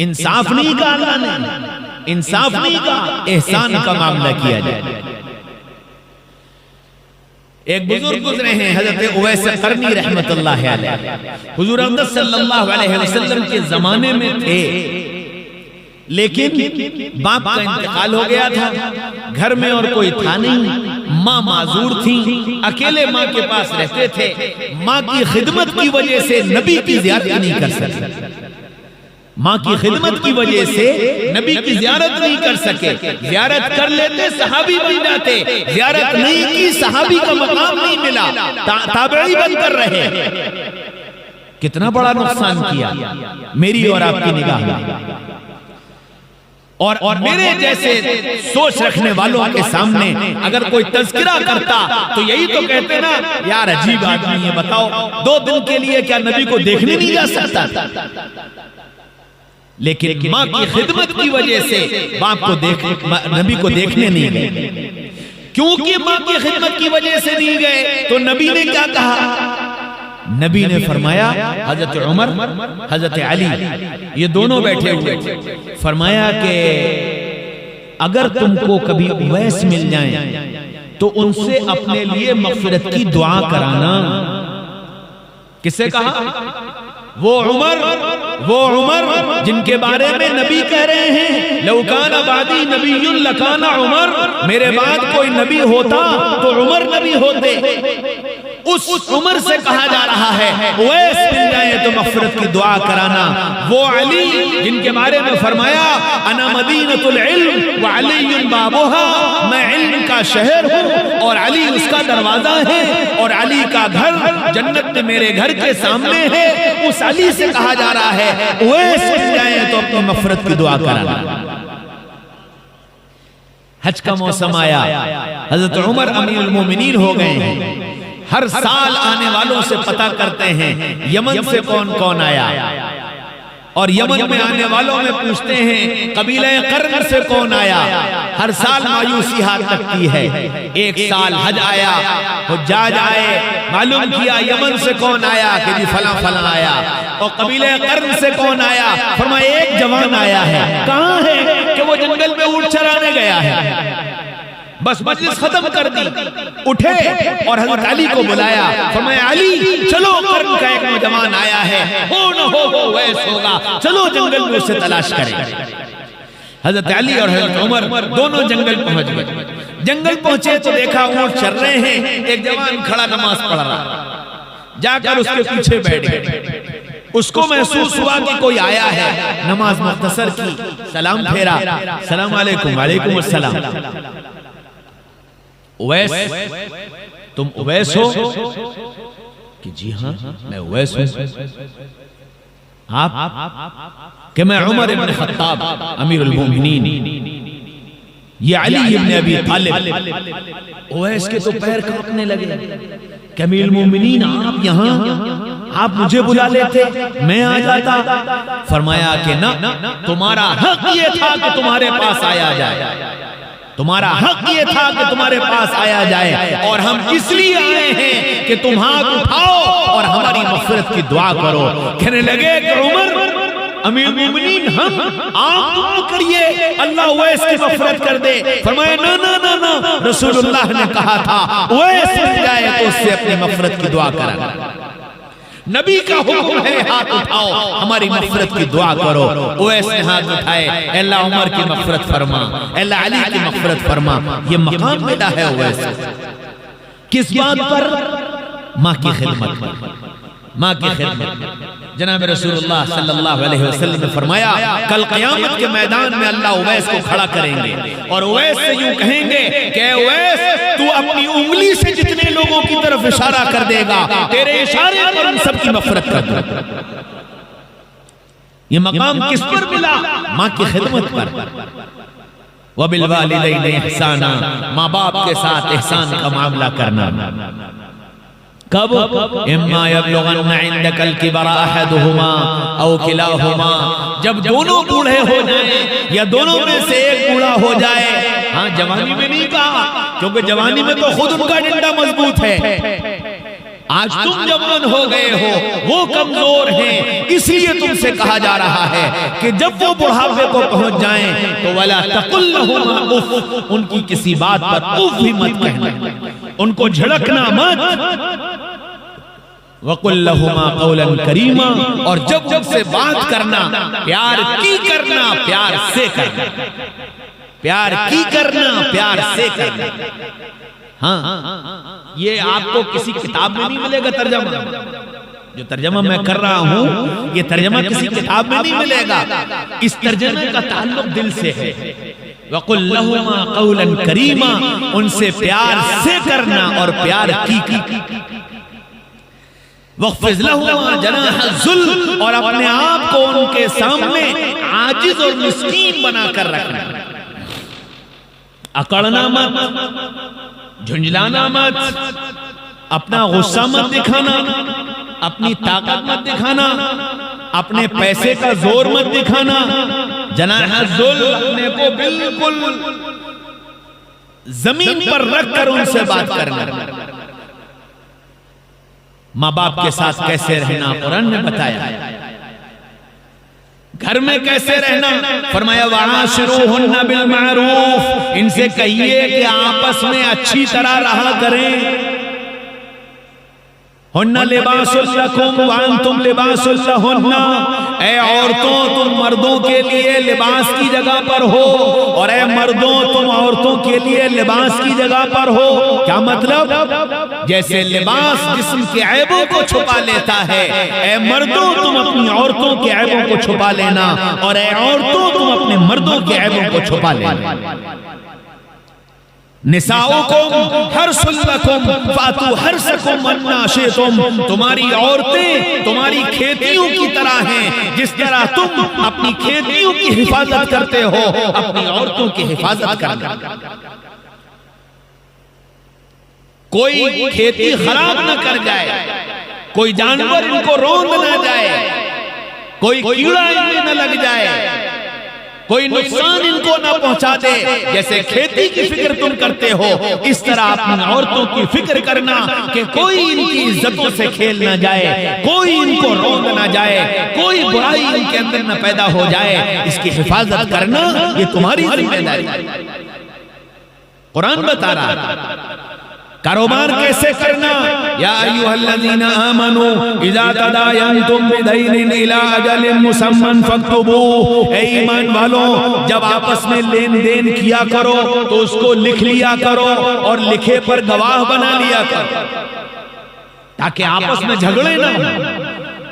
انصاف نہیں کہا اللہ نے, انصاف نہیں کہا, احسان کا معاملہ کیا جائے. ایک بزرگ گزرے ہیں حضرت اویس قرنی رحمت اللہ علیہ, حضور اقدس صلی اللہ علیہ وسلم کے زمانے میں تھے, لیکن باپ کا انتقال ہو گیا تھا, گھر میں اور کوئی تھا نہیں, ماں معذور تھی, اکیلے ماں کے پاس رہتے تھے. ماں کی خدمت کی وجہ سے نبی کی زیارت نہیں کر سکتے. ماں کی خدمت کی وجہ سے نبی کی زیارت نہیں کر سکے، زیارت کر لیتے صحابی بن جاتے، زیارت نہیں کی صحابی کا مقام نہیں ملا، تابعی بن کر رہے۔ کتنا بڑا نقصان کیا میری اور آپ کی نگاہ میں۔ اور میرے جیسے سوچ رکھنے والوں کے سامنے اگر کوئی تذکرہ کرتا تو یہی تو کہتے نا، یار عجیب آدمی ہے، بتاؤ 2 دن کے لیے کیا نبی کو دیکھنے نہیں جا سکتا؟ لیکن ماں کی خدمت کی وجہ سے باپ کو نبی کو دیکھنے نہیں گئے۔ کیونکہ ماں کی خدمت کی وجہ سے نہیں گئے تو نبی نے کیا کہا؟ نبی نے فرمایا، حضرت عمر حضرت علی یہ دونوں بیٹھے ہوئے، فرمایا کہ اگر تم کو کبھی اویس مل جائیں تو ان سے اپنے لیے مغفرت کی دعا کرانا۔ کس سے کہا؟ وہ عمر جن کے بارے میں نبی کہہ رہے ہیں لو کان بعدی نبی لکان عمر، میرے بعد کوئی نبی ہوتا تو عمر نبی ہوتے۔ اس عمر سے کہا جا رہا ہے اویس مل جائے تو مغفرت کی دعا کرانا۔ وہ علی جن کے بارے میں فرمایا انا مدینۃ العلم وعلی بابها، میں علم کا شہر ہوں اور علی اس کا دروازہ ہے، اور علی کا گھر جنت میں میرے گھر کے سامنے ہے۔ اس علی سے کہا جا رہا ہے اویس مل جائے تو اپنی مغفرت کی دعا کرانا۔ حج کا موسم آیا، حضرت عمر امیر المومنین ہو گئے ہیں، ہر سال آنے والوں سے پتہ کرتے ہیں یمن سے کون کون آیا، اور یمن میں آنے والوں میں پوچھتے ہیں قبیلہ قرن سے کون آیا۔ ہر سال مایوسی ہاتھ لگتی ہے۔ ایک سال حج آیا، حجاج آئے، معلوم کیا یمن سے کون آیا کہ جی فلاں فلاں آیا، اور قبیلہ قرن سے کون آیا، فرمایا ایک جوان آیا ہے۔ کہاں ہے؟ کہ وہ جنگل میں اونٹ چرانے گیا ہے۔ بس مجلس ختم کر دی، اٹھے اور حضرت علی کو بلایا، فرمایا علی چلو قرن کا ایک نوجوان آیا ہے، ہو نہ ہو وہ ویس ہوگا، چلو جنگل میں اسے تلاش کریں۔ حضرت علی اور حضرت عمر دونوں جنگل پہنچ گئے۔ جنگل پہنچے تو دیکھا اونٹ چر رہے ہیں، ایک جوان کھڑا نماز پڑھ رہا، جا کر اس کے پیچھے بیٹھ گئے۔ اس کو محسوس ہوا کہ کوئی آیا ہے، نماز مختصر کی، سلام پھیرا، السلام علیکم، وعلیکم السلام۔ اویس تم اویس ہو؟ کہ جی ہاں میں اویس ہوں۔ آپ؟ کہ میں عمر ابن خطاب امیر المومنین، یہ علی ابن ابی طالب۔ اویس کے تو پیر کانپنے لگے کہ امیر المومنین آپ یہاں، آپ مجھے بلا لیتے میں آ جاتا۔ فرمایا کہ نہ، تمہارا حق یہ تھا کہ تمہارے پاس آیا جائے، تمہارا حق یہ تھا کہ تمہارے پاس آیا جائے، اور ہم اس لیے آئے ہیں کہ تم ہاتھ اٹھاؤ اور ہماری مغفرت کی دعا کرو۔ کہنے لگے کہ عمر امیر مومنین ہم، آپ دعا کریے اللہ اویس کی مغفرت کر دے۔ فرمایا نا نا نا نا، رسول اللہ نے کہا تھا اویس مل جائے تو اس سے اپنی مغفرت کی دعا کرنا۔ نبی کا حکم ہے ہاتھ اٹھاؤ ہماری مغفرت کی دعا کرو۔ اویس نے ہاتھ اٹھائے، اے اللہ عمر کی مغفرت فرما، اے اللہ علی کی مغفرت فرما۔ یہ مقام ملا ہے اویس کس بات پر؟ ماں کی خدمت پر، ماں کی خدمت۔ جناب رسول اللہ صلی اللہ علیہ وسلم نے فرمایا کل قیامت کے میدان میں اللہ اویس کو کھڑا کریں گے، اور اویس سے یوں کہیں گے کہ اویس تو اپنی انگلی سے جتنے لوگوں کی طرف اشارہ کر دے گا، تیرے اشارے پر ان سب کی مغفرت کر دے گا۔ یہ مقام کس پر ملا؟ ماں کی خدمت پر۔ وَبِالْوَالِدَيْنِ إِحْسَانًا، ماں باپ کے ساتھ احسان کا معاملہ کرنا۔ کب؟ اما یبلغن عندک الکبر احدہما او کلاہما، جب دونوں بوڑھے ہو جائیں یا دونوں میں سے ایک بوڑھا ہو جائے۔ ہاں جوانی میں نہیں کہا، کیونکہ جوانی میں تو خود ان کا ڈنڈا مضبوط ہے۔ آج تم جوان ہو گئے ہو، وہ کمزور ہیں، اس لیے تم سے کہا جا رہا ہے کہ جب وہ بڑھاپے کو پہنچ جائیں تو وَلَا تَقُلْ لَهُمَا اُفٍّ، ان کی کسی بات پر اف بھی مت کہنا، ان کو جھڑکنا مت۔ وَقُلْ لَهُمَا قَوْلًا كَرِيمًا، اور جب ان سے بات کرنا پیار کی کرنا، پیار سے کرنا، پیار کی کرنا، پیار سے کرنا۔ ہاں یہ آپ کو کسی کتاب میں نہیں ملے گا ترجمہ، جو ترجمہ میں کر رہا ہوں یہ ترجمہ کسی کتاب میں نہیں ملے گا، اس ترجمے کا تعلق دل سے ہے۔ وَقُلْ لَهُمَا قَوْلًا كَرِيمًا، ان سے پیار سے کرنا اور پیار کی۔ وَاخْفِضْ لَهُمَا جَنَاحَ الذُّلِّ، اور اپنے آپ کو ان کے سامنے عاجز اور مسکین بنا کر رکھنا، اکڑنا مت، جھنجلانا مت، اپنا غصہ مت دکھانا، اپنی طاقت مت دکھانا، اپنے پیسے کا زور مت دکھانا۔ جناح الذل، اپنے کو بالکل زمین پر رکھ کر ان سے بات کرنا۔ ماں باپ کے ساتھ کیسے رہنا قرآن نے بتایا، گھر میں کیسے رہنا فرمایا وَعَاشِرُوهُنَّ بِالْمَعْرُوفِ، ان سے کہیے کہ آپس میں اچھی طرح رہا کریں۔ ہن لباس لکم وانتم لباس لہن، اے عورتوں تم مردوں کے لیے لباس کی جگہ پر ہو، اور اے مردوں تم عورتوں کے لیے لباس کی جگہ پر ہو۔ کیا مطلب؟ جیسے لباس جسم کے عیبوں کو چھپا لیتا ہے، اے مردوں تم اپنی عورتوں کے عیبوں کو چھپا لینا، اور اے عورتوں تم اپنے مردوں کے عیبوں کو چھپا لینا۔ نساؤکم حرث لکم فاتوا حرثکم انا شئتم، تمہاری عورتیں تمہاری کھیتیوں کی طرح ہیں، جس طرح تم اپنی کھیتیوں کی حفاظت کرتے ہو اپنی عورتوں کی حفاظت کرنا۔ کوئی کھیتی خراب نہ کر جائے، کوئی جانور ان کو روند نہ جائے، کوئی کیڑا ان میں نہ لگ جائے، کوئی نقصان ان کو نہ پہنچا دے۔ جیسے کھیتی کی فکر تم کرتے ہو اس طرح اپنی عورتوں کی فکر کرنا کہ کوئی ان کی عزتوں سے کھیل نہ جائے، کوئی ان کو روند نہ جائے، کوئی برائی ان کے اندر نہ پیدا ہو جائے، اس کی حفاظت کرنا یہ تمہاری ذمہ داری ہے۔ قرآن بتا رہا ہے کاروبار کیسے کرنا۔ یا ایھا الذین آمنوا اذا تداینتم بدین الی اجل مسمى فاکتبوہ، اے ایمان والوں جب آپس میں لین دین کیا کرو تو اس کو لکھ لیا کرو اور لکھے پر گواہ بنا لیا کرو تاکہ آپس میں جھگڑے نہ ہوں۔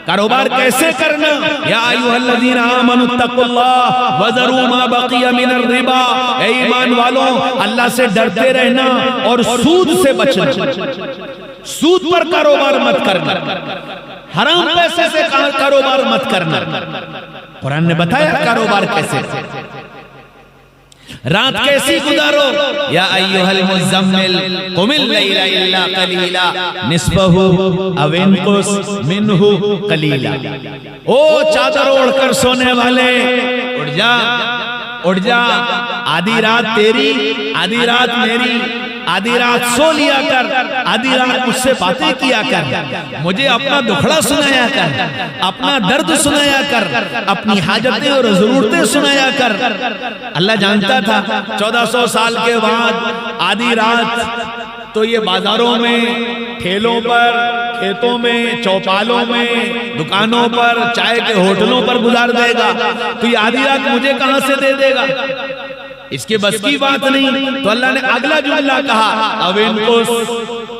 کاروبار کیسے کرنا۔ یا ایھا الذین آمنوا اتقوا اللہ وذروا ما بقی من الربا، اے ایمان والوں اللہ سے ڈرتے رہنا اور سود سے بچنا، سود پر کاروبار مت کرنا، حرام پیسے سے کاروبار مت کرنا۔ قرآن نے بتایا کاروبار کیسے، رات کیسی گزارو۔ یا ایھا المزمل قم اللیل الا قلیلا نصفہ او انقص منہ قلیلا، او چادر اوڑھ کر سونے والے اٹھ جا، اٹھ جا، آدھی رات تیری آدھی رات میری، آدھی رات سو لیا کر، آدھی رات مجھ سے باتیں کیا کر، مجھے اپنا دکھڑا سنایا کر، اپنا درد سنایا کر، اپنی حاجتیں اور ضرورتیں سنایا کر۔ اللہ جانتا تھا 1400 سال کے بعد آدھی رات تو یہ بازاروں میں، ٹھیلوں پر، کھیتوں میں، چوپالوں میں، دکانوں پر، چائے کے ہوٹلوں پر گزار دے گا، تو یہ آدھی رات مجھے کہاں سے دے دے گا؟ اس کے بس کی بات نہیں۔ تو اللہ نے اگلا جملہ کہا اب ان کو،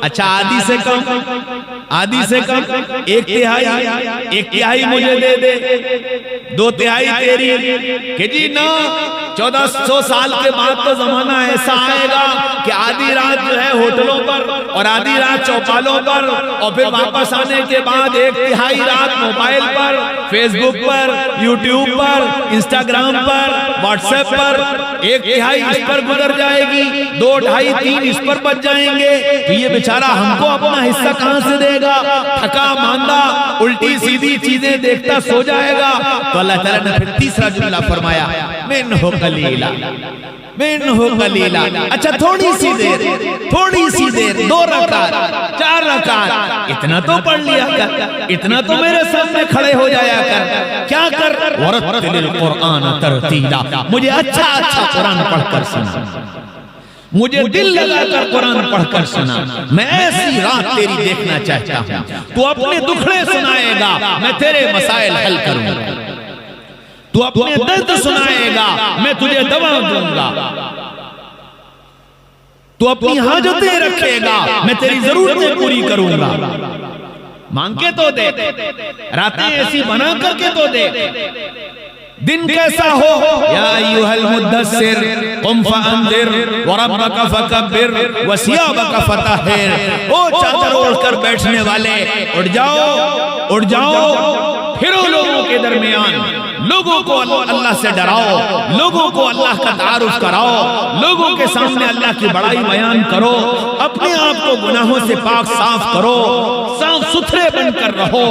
اچھا آدھی سے کم، آدھی سے کم، ایک تہائی مجھے دے دے، 2/3 تیری، کہ جی نا 1400 سال کے بعد تو زمانہ ایسا آئے گا کہ آدھی رات جو ہے ہوٹلوں پر اور آدھی رات چوپالوں پر، اور پھر واپس آنے کے بعد 1/3 رات موبائل پر، فیس بک پر، یوٹیوب پر، انسٹاگرام پر، واٹس ایپ پر، 1/3 اس پر گزر جائے گی، 2 ڈھائی 3 اس پر بچ جائیں گے، تو یہ بیچارہ ہم کو اپنا حصہ کہاں سے دے گا؟ تھکا ماندہ الٹی سیدھی چیزیں دیکھتا سو جائے گا۔ تو اللہ تعالیٰ نے پھر تیسرا جملہ فرمایا منہ قلیلا، منہ قلیلا، اچھا تھوڑی سی دیر 2 رکعت 4 رکعت اتنا تو پڑھ لیا کر، اتنا تو میرے سامنے کھڑے ہو جایا کر، کیا کر ورتل القرآن ترتیلا، مجھے اچھا قرآن پڑھ کر سنا، مجھے دل لگا کر قرآن پڑھ کر سنا، میں ایسی رات تیری دیکھنا چاہتا ہوں، تو اپنے دکھڑے سنائے گا میں تیرے مسائل حل کروں گا، تو اپنے درد سنائے گا میں تجھے دوا دوں گا، تو اپنی حاجتیں رکھے گا میں تیری ضرورتیں پوری کروں گا۔ مانگ کے تو دے، راتیں ایسی بنا کر کے تو دے، دن کیسا ہو، یا ایھا المدثر قم فانذر وربک فکبر وثیابک فطہر، او چادر اوڑھ کر بیٹھنے والے اٹھ جاؤ، اٹھ جاؤ، پھرو لوگوں کے درمیان، لوگوں کو اللہ سے ڈراؤ، لوگوں کو اللہ کا تعارف کراؤ، لوگوں کے سامنے اللہ کی بڑائی بیان کرو، اپنے آپ کو گناہوں سے پاک صاف کرو، صاف ستھرے بن کر رہو،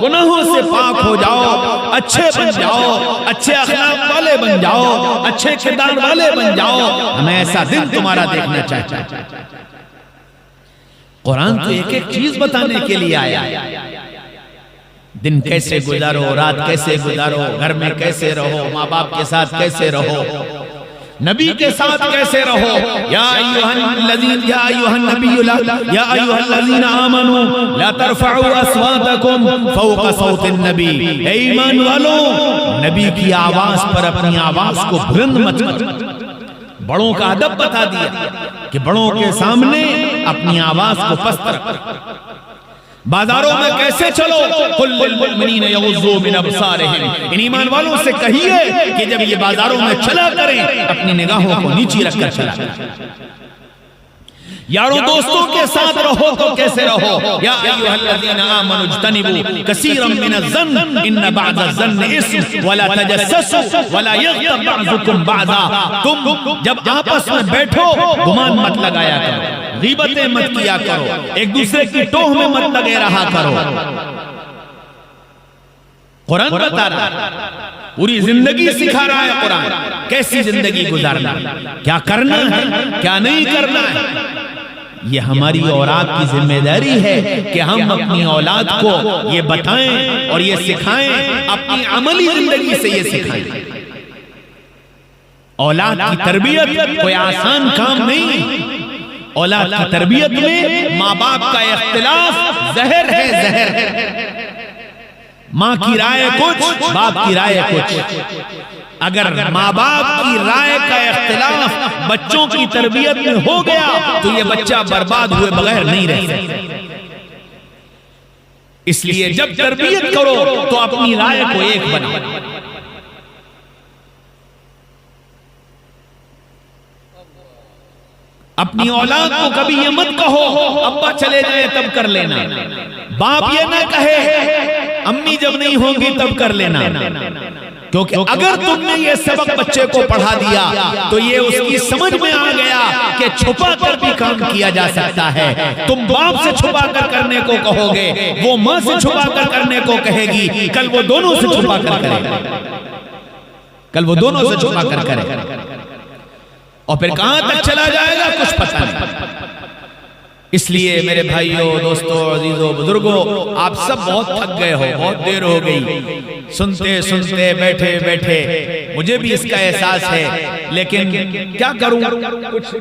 گناہوں سے پاک ہو جاؤ، اچھے بن جاؤ، اچھے اخلاق والے بن جاؤ، اچھے کردار والے بن جاؤ، ہمیں ایسا دن تمہارا دیکھنا چاہتا ہے۔ قرآن تو ایک ایک چیز بتانے کے لیے آیا، دن کیسے گزارو، رات کیسے گزارو، گھر میں کیسے رہو، ماں باپ کے ساتھ کیسے رہو، نبی کے ساتھ کیسے رہو، یا ایھا الذین آمنوا لا ترفعوا اصواتکم فوق صوت النبی، اے ایمان والو نبی کی آواز پر اپنی آواز کو بلند مت کرو۔ بڑوں کا ادب بتا دیا کہ بڑوں کے سامنے اپنی آواز کو پست رکھو۔ بازاروں میں کیسے چلو، قل للمؤمنین یغضوا من ابصارہم، ان ایمان والوں سے کہیے کہ جب یہ بازاروں میں چلا کریں اپنی نگاہوں کو نیچی رکھ کر چلا کریں۔ یاروں دوستوں کے ساتھ رہو تو کیسے رہو، یا ایھا الذین آمنوا اجتنبوا کثیرا من الظن ان بعض الظن اثم ولا تجسسوا ولا یغتب بعضکم بعضا، تم جب آپس میں بیٹھو گمان مت لگایا کرو، غیبتیں مت کیا کرو، ایک دوسرے کی ٹوہ میں مت لگے رہا کرو۔ قرآن بتا رہا ہے، پوری زندگی سکھا رہا ہے قرآن، کیسی زندگی گزارنا، کیا کرنا ہے کیا نہیں کرنا ہے۔ یہ ہماری اور آپ کی ذمہ داری ہے کہ ہم اپنی اولاد کو یہ بتائیں اور یہ سکھائیں، اپنی عملی زندگی سے یہ سکھائیں۔ اولاد کی تربیت کوئی آسان کام نہیں، اولاد کی تربیت میں ماں باپ کا اختلاف زہر ہے، زہر ہے۔ ماں کی رائے کچھ، باپ کی رائے کچھ، اگر ماں باپ کی رائے کا اختلاف بچوں کی تربیت میں ہو گیا تو یہ بچہ برباد ہوئے بغیر نہیں رہ سکتا۔ اس لیے جب تربیت کرو تو اپنی رائے کو ایک بناؤ۔ اپنی اولاد کو کبھی یہ مت کہو ابا چلے جائیں تب کر لینا، باپ یہ نہ کہے امی جب نہیں ہوں گی تب کر لینا، کیونکہ اگر تم نے یہ سبق بچے کو پڑھا دیا تو یہ اس کی سمجھ میں آ گیا کہ چھپا کر بھی کام کیا جا سکتا ہے۔ تم باپ سے چھپا کر کرنے کو کہو گے، وہ ماں سے چھپا کر کرنے کو کہے گی، کل وہ دونوں سے چھپا کر کرے گا، کل وہ دونوں سے چھپا کر کرے گا، اور پھر کہاں تک چلا جائے گا کچھ پتہ نہیں۔ اس لیے میرے بھائیوں، دوستوں، عزیزوں، بزرگوں، آپ سب بہت تھک گئے ہو، بہت دیر ہو گئی، سنتے سنتے بیٹھے بیٹھے، مجھے بھی اس کا احساس ہے، لیکن کیا کروں، کچھ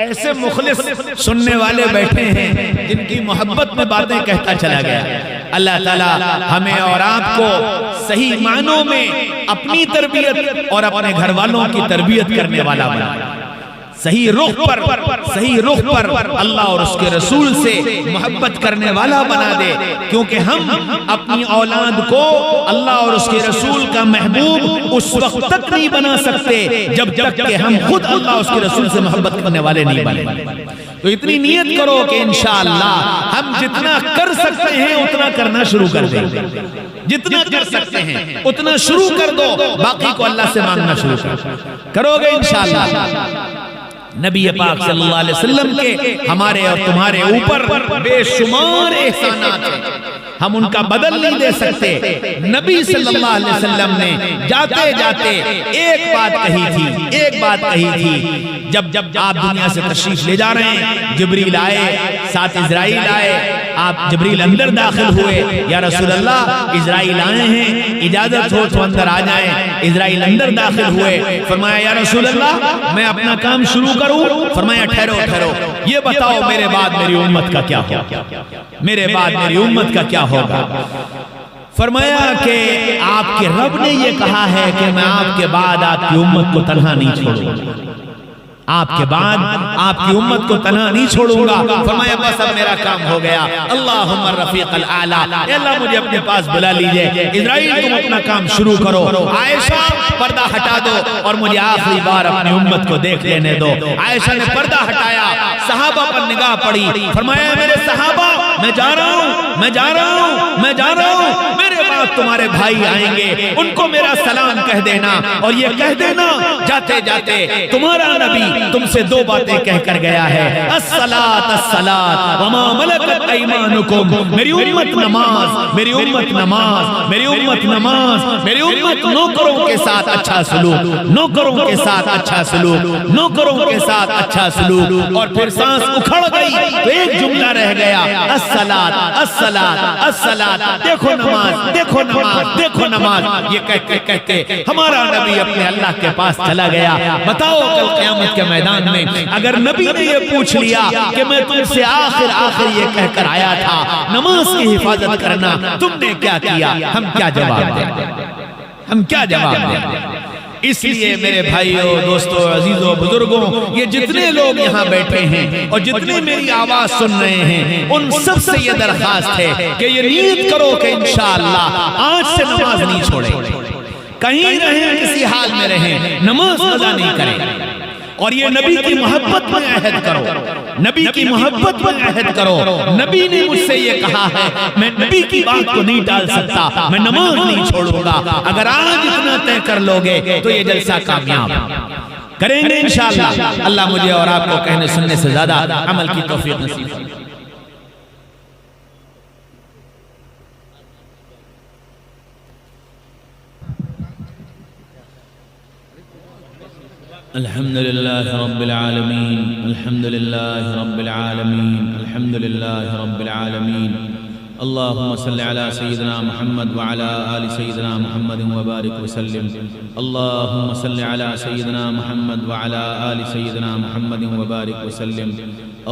ایسے مخلص سننے والے بیٹھے ہیں جن کی محبت میں باتیں کہتا چلا گیا۔ اللہ تعالیٰ ہمیں اور آپ کو صحیح معنوں میں اپنی تربیت اور اپنے گھر والوں کی تربیت کرنے والا بنا، صحیح رخ پر اللہ اور اس کے رسول سے محبت کرنے والا بنا دے، کیونکہ ہم اپنی اولاد کو اللہ اور اس کے رسول کا محبوب اس وقت تک نہیں بنا سکتے جب تک کہ ہم خود اللہ اور اس کے رسول سے محبت کرنے والے نہیں بنے۔ تو اتنی نیت کرو کہ انشاءاللہ ہم جتنا کر سکتے ہیں اتنا کرنا شروع کر دیں، جتنا کر سکتے ہیں اتنا شروع کر دو، باقی کو اللہ سے مانگنا شروع کرو گے انشاءاللہ۔ نبی پاک صلی اللہ علیہ وسلم کے ہمارے اور تمہارے اوپر بے شمار احسانات ہیں، ہم ان کا بدل نہیں دے سکتے۔ نبی صلی اللہ علیہ وسلم نے جاتے جاتے ایک بات کہی تھی، جب آپ دنیا سے تشریف لے جا رہے ہیں، جبریل آئے، ساتھ اسرائیل آئے، آپ جبریل اندر داخل ہوئے، یا رسول اللہ اسرائیل آئے ہیں، اجازت ہو تو اندر آ جائیں۔ اسرائیل اندر داخل ہوئے، فرمایا یا رسول اللہ میں اپنا کام شروع کروں؟ فرمایا ٹھہرو، یہ بتاؤ میرے بعد میری امت کا کیا ہوگا، میرے بعد میری امت کا کیا ہوگا؟ فرمایا کہ آپ کے رب نے یہ کہا ہے کہ میں آپ کے بعد آپ کی امت کو تنہا نہیں چھوڑوں گا، آپ کے بعد آپ کی امت کو تنہا نہیں چھوڑوں گا۔ فرمایا بس اب میرا کام ہو گیا، اللہم الرفیق الاعلیٰ، اے اللہ مجھے اپنے پاس بلا لیجئے، اسرائیل تم اپنا کام شروع کرو، عائشہ پردہ ہٹا دو اور مجھے آخری بار اپنی امت کو دیکھ لینے دو۔ عائشہ نے پردہ ہٹایا، صحابہ پر نگاہ پڑی، فرمایا میرے صحابہ میں جا رہا ہوں، میں جا رہا ہوں، میں جا رہا ہوں، میرے بعد تمہارے بھائی آئیں گے، ان کو میرا سلام کہہ دینا، اور یہ کہہ دینا جاتے جاتے تمہارا نبی تم سے دو باتیں کہہ کر گیا ہے، الصلاۃ الصلاۃ وما ملکت ایمانکم، میری امت نماز، میری امت نماز، میری امت نماز، میری امت نوکروں کے ساتھ اچھا سلوک، نوکروں کے ساتھ اچھا سلوک، نوکروں کے ساتھ اچھا سلوک۔ اور پھر سانس اکھڑ گئی تو ایک جملہ رہ گیا، الصلاۃ الصلاۃ الصلاۃ، دیکھو نماز، دیکھو نماز، دیکھو نماز، یہ کہتے کہتے ہمارا نبی اپنے اللہ کے پاس چلا گیا۔ بتاؤ کل قیامت کے میدان میں اگر نبی نے یہ پوچھ لیا کہ میں تم سے آخر یہ کہہ کر آیا تھا نماز کی حفاظت کرنا، تم نے کیا کیا، ہم کیا جواب دیں، ہم کیا جواب دیں؟ اس لیے میرے بھائیوں، دوستوں، عزیزوں، بزرگوں، یہ جتنے لوگ یہاں بیٹھے ہیں اور جتنے میری آواز سن رہے ہیں، ان سب سے یہ درخواست ہے کہ یہ نیت کرو کہ انشاءاللہ آج سے نماز نہیں چھوڑیں، کہیں رہیں، کسی حال میں رہیں، نماز قضا نہیں کریں، اور یہ نبی کی محبت میں عہد کرو، نبی کی محبت میں عہد کرو۔ نبی نے مجھ سے یہ کہا ہے، میں نبی کی بات کو نہیں ٹال سکتا، میں نماز نہیں چھوڑوں گا۔ اگر آج اتنا طے کر لوگے تو یہ جلسہ کامیاب کریں گے انشاءاللہ۔ اللہ مجھے اور آپ کو کہنے سننے سے زیادہ عمل کی توفیق نصیب فرمائے۔ الحمد لله رب العالمين، الحمد لله رب العالمين، الحمد لله رب العالمين۔ اللهم صل على سيدنا محمد وعلى آل سيدنا محمد وبارك وسلم۔ اللهم صل على سيدنا محمد وعلى آل سيدنا محمد وبارك وسلم۔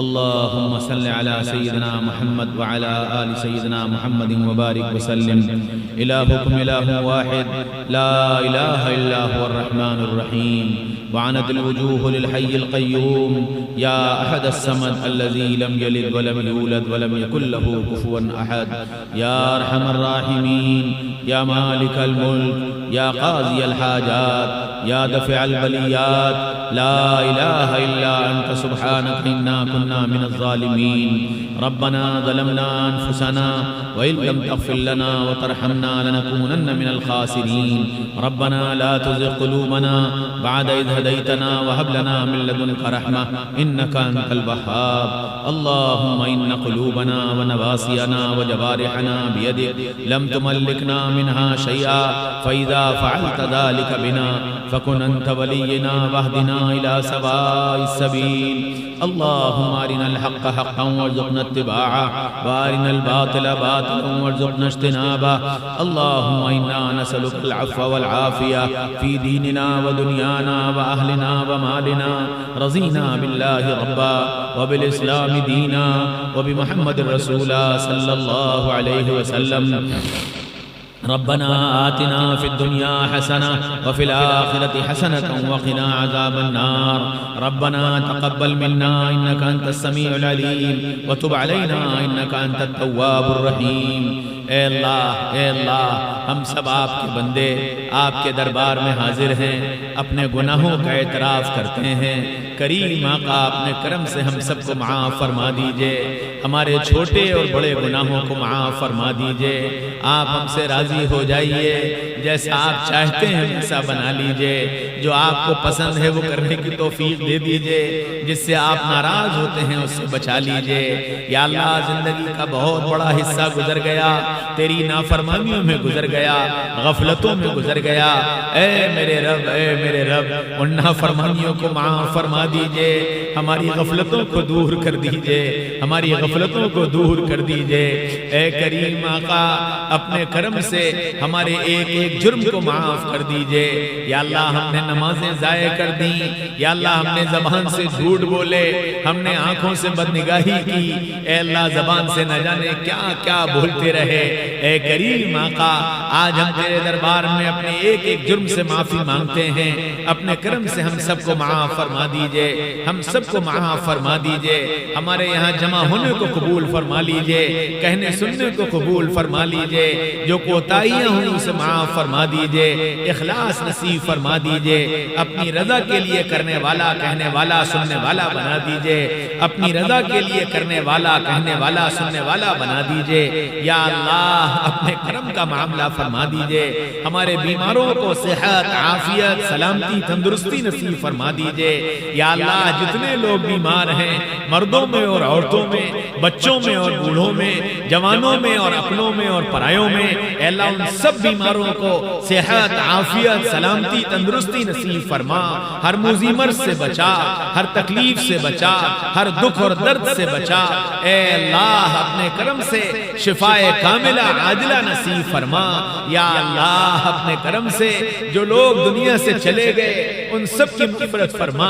اللهم صل على سيدنا محمد وعلى آل سيدنا محمد وبارك وسلم۔ إلهكم إله واحد لا إله إلا هو الرحمن الرحيم، وعنت الوجوه للحي القيوم يا أحد الصمد الذي لم يلد ولم يولد ولم يكن له كفوا أحد، يا أرحم الراحمين، يا مالك الملك، يا قاضي الحاجات، يا دفع البليات، لا إله إلا أنت سبحانك إنا كنا من الظالمين۔ ربنا ظلمنا أنفسنا وإن لم تغفر لنا وترحمنا لنكونن من الخاسرين۔ ربنا لا تزغ قلوبنا بعد إذ هديتنا وهب لنا من لدنك رحمة إنك أنت الوهاب۔ اللهم إن قلوبنا ونواسينا وجوارحنا بيدك لم تملكنا منها شيئا، فإذا فعلت ذلك بنا فكن أنت ولينا واهدنا إلى سواء السبيل۔ اللهم أرنا الحق حقا وارزقنا اتباعه، وأرنا الباطل باطلا وارزقنا اجتنابه۔ اللهم إنا نسألك العفو والعافية في ديننا ودنيانا وأهلنا ومالنا، رضينا بالله ربا وبالإسلام دينا وبمحمد رسولا صلى الله عليه وسلم۔ ربنا آتنا في الدنيا حسنة وفي الآخرة حسنة وقنا عذاب النار۔ ربنا تقبل منا إنك أنت السميع العليم وتب علينا إنك أنت التواب الرحيم۔ اے اللہ ہم سب آپ کے بندے آپ کے دربار میں حاضر ہیں، اپنے گناہوں کا اعتراف کرتے ہیں۔ کریم آقا اپنے کرم سے ہم سب کو معاف فرما دیجئے، ہمارے چھوٹے اور بڑے گناہوں کو معاف فرما دیجئے۔ آپ ہم سے راضی ہو جائیے، جیسا آپ چاہتے ہیں ویسا بنا لیجئے، جو آپ کو پسند ہے وہ کرنے کی توفیق دے دیجئے، جس سے آپ ناراض ہوتے ہیں اس سے بچا لیجئے۔ یا اللہ زندگی کا بہت بڑا حصہ گزر گیا تیری نافرمانیوں میں گزر گیا، غفلتوں میں گزر گیا۔ اے میرے رب، اے میرے رب، ان نافرمانیوں کو معاف فرما دیجئے۔ ہماری غفلتوں کو دور کر دیجئے، ہماری غفلتوں کو دور کر دیجئے۔ اے کریم آقا اپنے کرم سے ہمارے ایک ایک جرم کو معاف کر دیجئے۔ یا اللہ ہم نے نمازیں ضائع کر دیں، یا اللہ ہم نے زبان سے جھوٹ بولے، ہم نے آنکھوں سے بدنگاہی کی، اے اللہ زبان سے نہ جانے کیا کیا بولتے رہے۔ اے کریم آقا آج ہم تیرے دربار میں اپنے ایک ایک جرم سے معافی مانگتے ہیں، اپنے کرم سے ہم سب کو معاف فرما دیجئے، ہم سب کو معاف فرما دیجئے، ہمارے یہاں جمع ہونے کو قبول فرما لیجئے، کہنے سننے کو قبول فرما لیجئے، جو کوتاہیاں ہوں اسے معاف فرما دیجئے، اخلاص نصیب فرما دیجئے، اپنی رضا کے لیے کرنے والا کہنے والا سننے والا بنا دیجئے، اپنی رضا کے لیے کرنے والا کہنے والا سننے والا بنا دیجئے۔ یا اللہ اپنے کرم کا معاملہ فرما دیجئے، ہمارے بیماروں کو صحت عافیت سلامتی تندرستی نصیب فرما دیجئے۔ یا اللہ جتنے لوگ بیمار ہیں مردوں میں اور عورتوں میں، بچوں میں اور بوڑھوں میں، جوانوں میں اور اپنوں میں اور پرایوں میں، اے اللہ ان سب بیماروں کو صحت عافیت سلامتی تندرستی نصیب فرما، ہر مصیبت سے بچا، ہر تکلیف سے بچا، ہر دکھ اور درد سے بچا۔ اے اللہ اپنے کرم سے شفائے کاملہ عاجلہ نصیب فرما۔ یا اللہ اپنے کرم سے جو لوگ دنیا سے چلے گئے ان سب کی مغفرت فرما،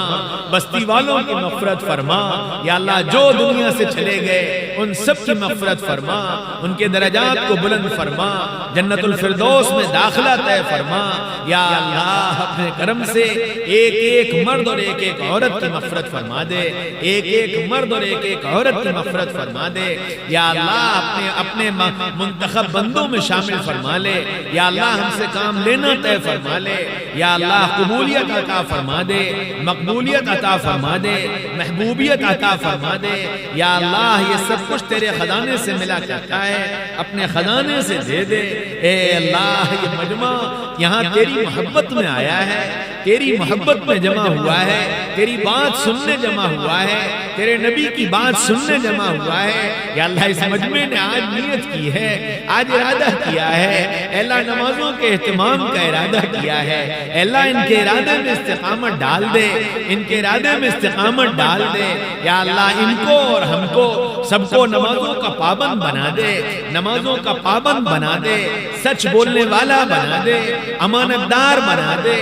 بستی والوں کی مغفرت فرما۔ یا اللہ جو دنیا سے چلے گئے ان سب کی مغفرت فرما، ان کے درجات کو بلند فرما، جنت الفردوس میں داخلہ طے فرما۔ یا اللہ اپنے کرم سے ایک ایک مرد اور ایک ایک عورت کی مغفرت فرما دے، ایک ایک مرد اور ایک ایک عورت کی مغفرت فرما دے۔ یا اللہ اپنے منتخب بندوں میں شامل فرما لے۔ یا اللہ ہم سے کام لینا طے فرما لے۔ یا اللہ قبولیت عطا فرما دے، مقبولیت عطا فرما دے، محبوبیت عطا فرما دے۔ یا اللہ یہ سب کچھ تیرے خزانے سے ملا کرتا ہے، اپنے خزانے سے دے دے۔ اے اللہ یہ مجمع یہاں تیری محبت میں آیا ہے، تیری محبت میں جمع ہوا ہے، تیری بات سننے جمع ہوا ہے، تیرے نبی کی بات سننے جمع ہوا ہے۔ یا اللہ اس مجمع نے آج نیت کی ہے، آج ارادہ کیا ہے، اے اللہ نمازوں کے اہتمام کا ارادہ کیا ہے۔ اے اللہ ان کے ارادے میں استقامت ڈال دے، ان کے ارادے میں استقامت ڈال دے۔ یا اللہ ان کو اور ہم کو سب کو نمازوں کا پابند بنا دے، نمازوں کا پابند بنا دے، سچ بولنے والا بنا دے، امانت دار بنا دے،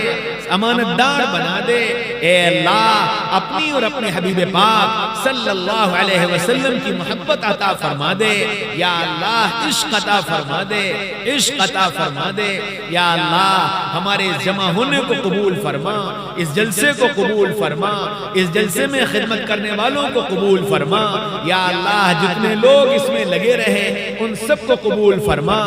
امانت دار بنا دے۔ اے اللہ اپنی اور اپنے حبیب پاک صلی اللہ علیہ وسلم کی محبت عطا فرما دے۔ یا اللہ عشق عطا فرما دے، عشق عطا فرما دے۔ یا اللہ ہمارے جمع ہونے کو قبول فرما، اس جلسے کو قبول فرما، اس جلسے میں خدمت کرنے والوں کو قبول فرما۔ یا اللہ جتنے لوگ اس میں لگے رہے ان سب کو قبول فرما،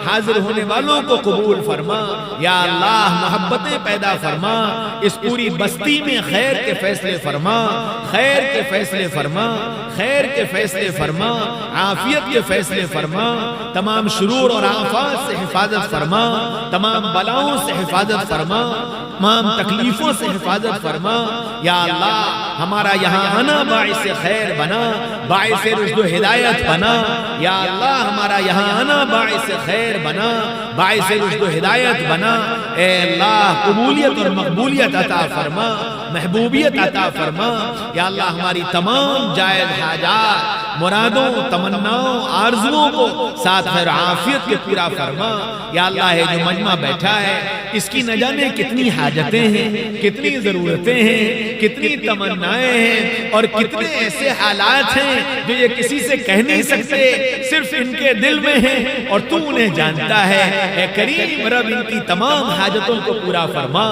حاضر ہونے والوں کو قبول فرما۔ یا اللہ محبتیں پیدا فرما، اس پوری بستی میں خیر کے فیصلے فرما، خیر کے فیصلے فرما، خیر کے فیصلے فرما، عافیت کے فیصلے فرما، تمام شرور اور آفات سے حفاظت فرما، تمام بلاؤں سے حفاظت فرما، تمام تکلیفوں سے حفاظت فرما۔ یا اللہ ہمارا یہاں آنا باعث خیر بنا، باعث رشد و ہدایت بنا۔ یا اللہ ہمارا یہاں آنا باعث خیر بنا، باعث رشد و ہدایت بنا۔ اے اللہ قبولیت اور مقبولیت عطا فرما، محبوبیت عطا فرما۔ یا اللہ ہماری تمام جائز حاجات مرادوں تمناؤں آرزوؤں کو ساتھ خیر عافیت کے پورا فرما۔ یا اللہ ہے جو مجمع بیٹھا ہے اس کی نہ جانے کتنی حاجتیں ہیں، کتنی ضرورتیں ہیں، کتنی تمنائیں ہیں، اور کتنے ایسے حالات ہیں جو یہ کسی سے کہہ نہیں سکتے، صرف ان کے دل میں ہیں اور تو انہیں جانتا ہے۔ اے کریم رب ان کی تمام حاجتوں کو پورا فرما،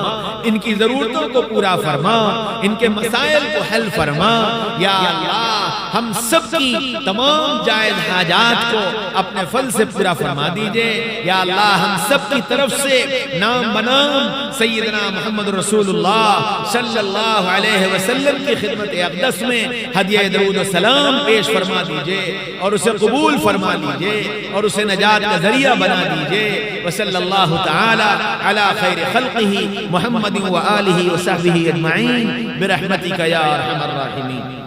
ان کی ضرورتوں کو پورا فرما، ان کے مسائل کو حل فرما۔ یا اللہ ہم سب کی تمام جائز حاجات کو اپنے فضل سے پورا فرما دیجئے۔ یا اللہ ہم سب کی طرف سے نام بنام سیدنا محمد رسول اللہ صلی اللہ علیہ وسلم کی خدمت اقدس میں ہدیہ درود و سلام پیش فرما دیجئے اور اسے قبول فرما لیجئے اور اسے نجات کا ذریعہ بنا دیجئے۔ وصلی اللہ تعالی علی خیر خلقہ محمد و آلہ و صحبہ اجمعین برحمتک یا ارحم الراحمین۔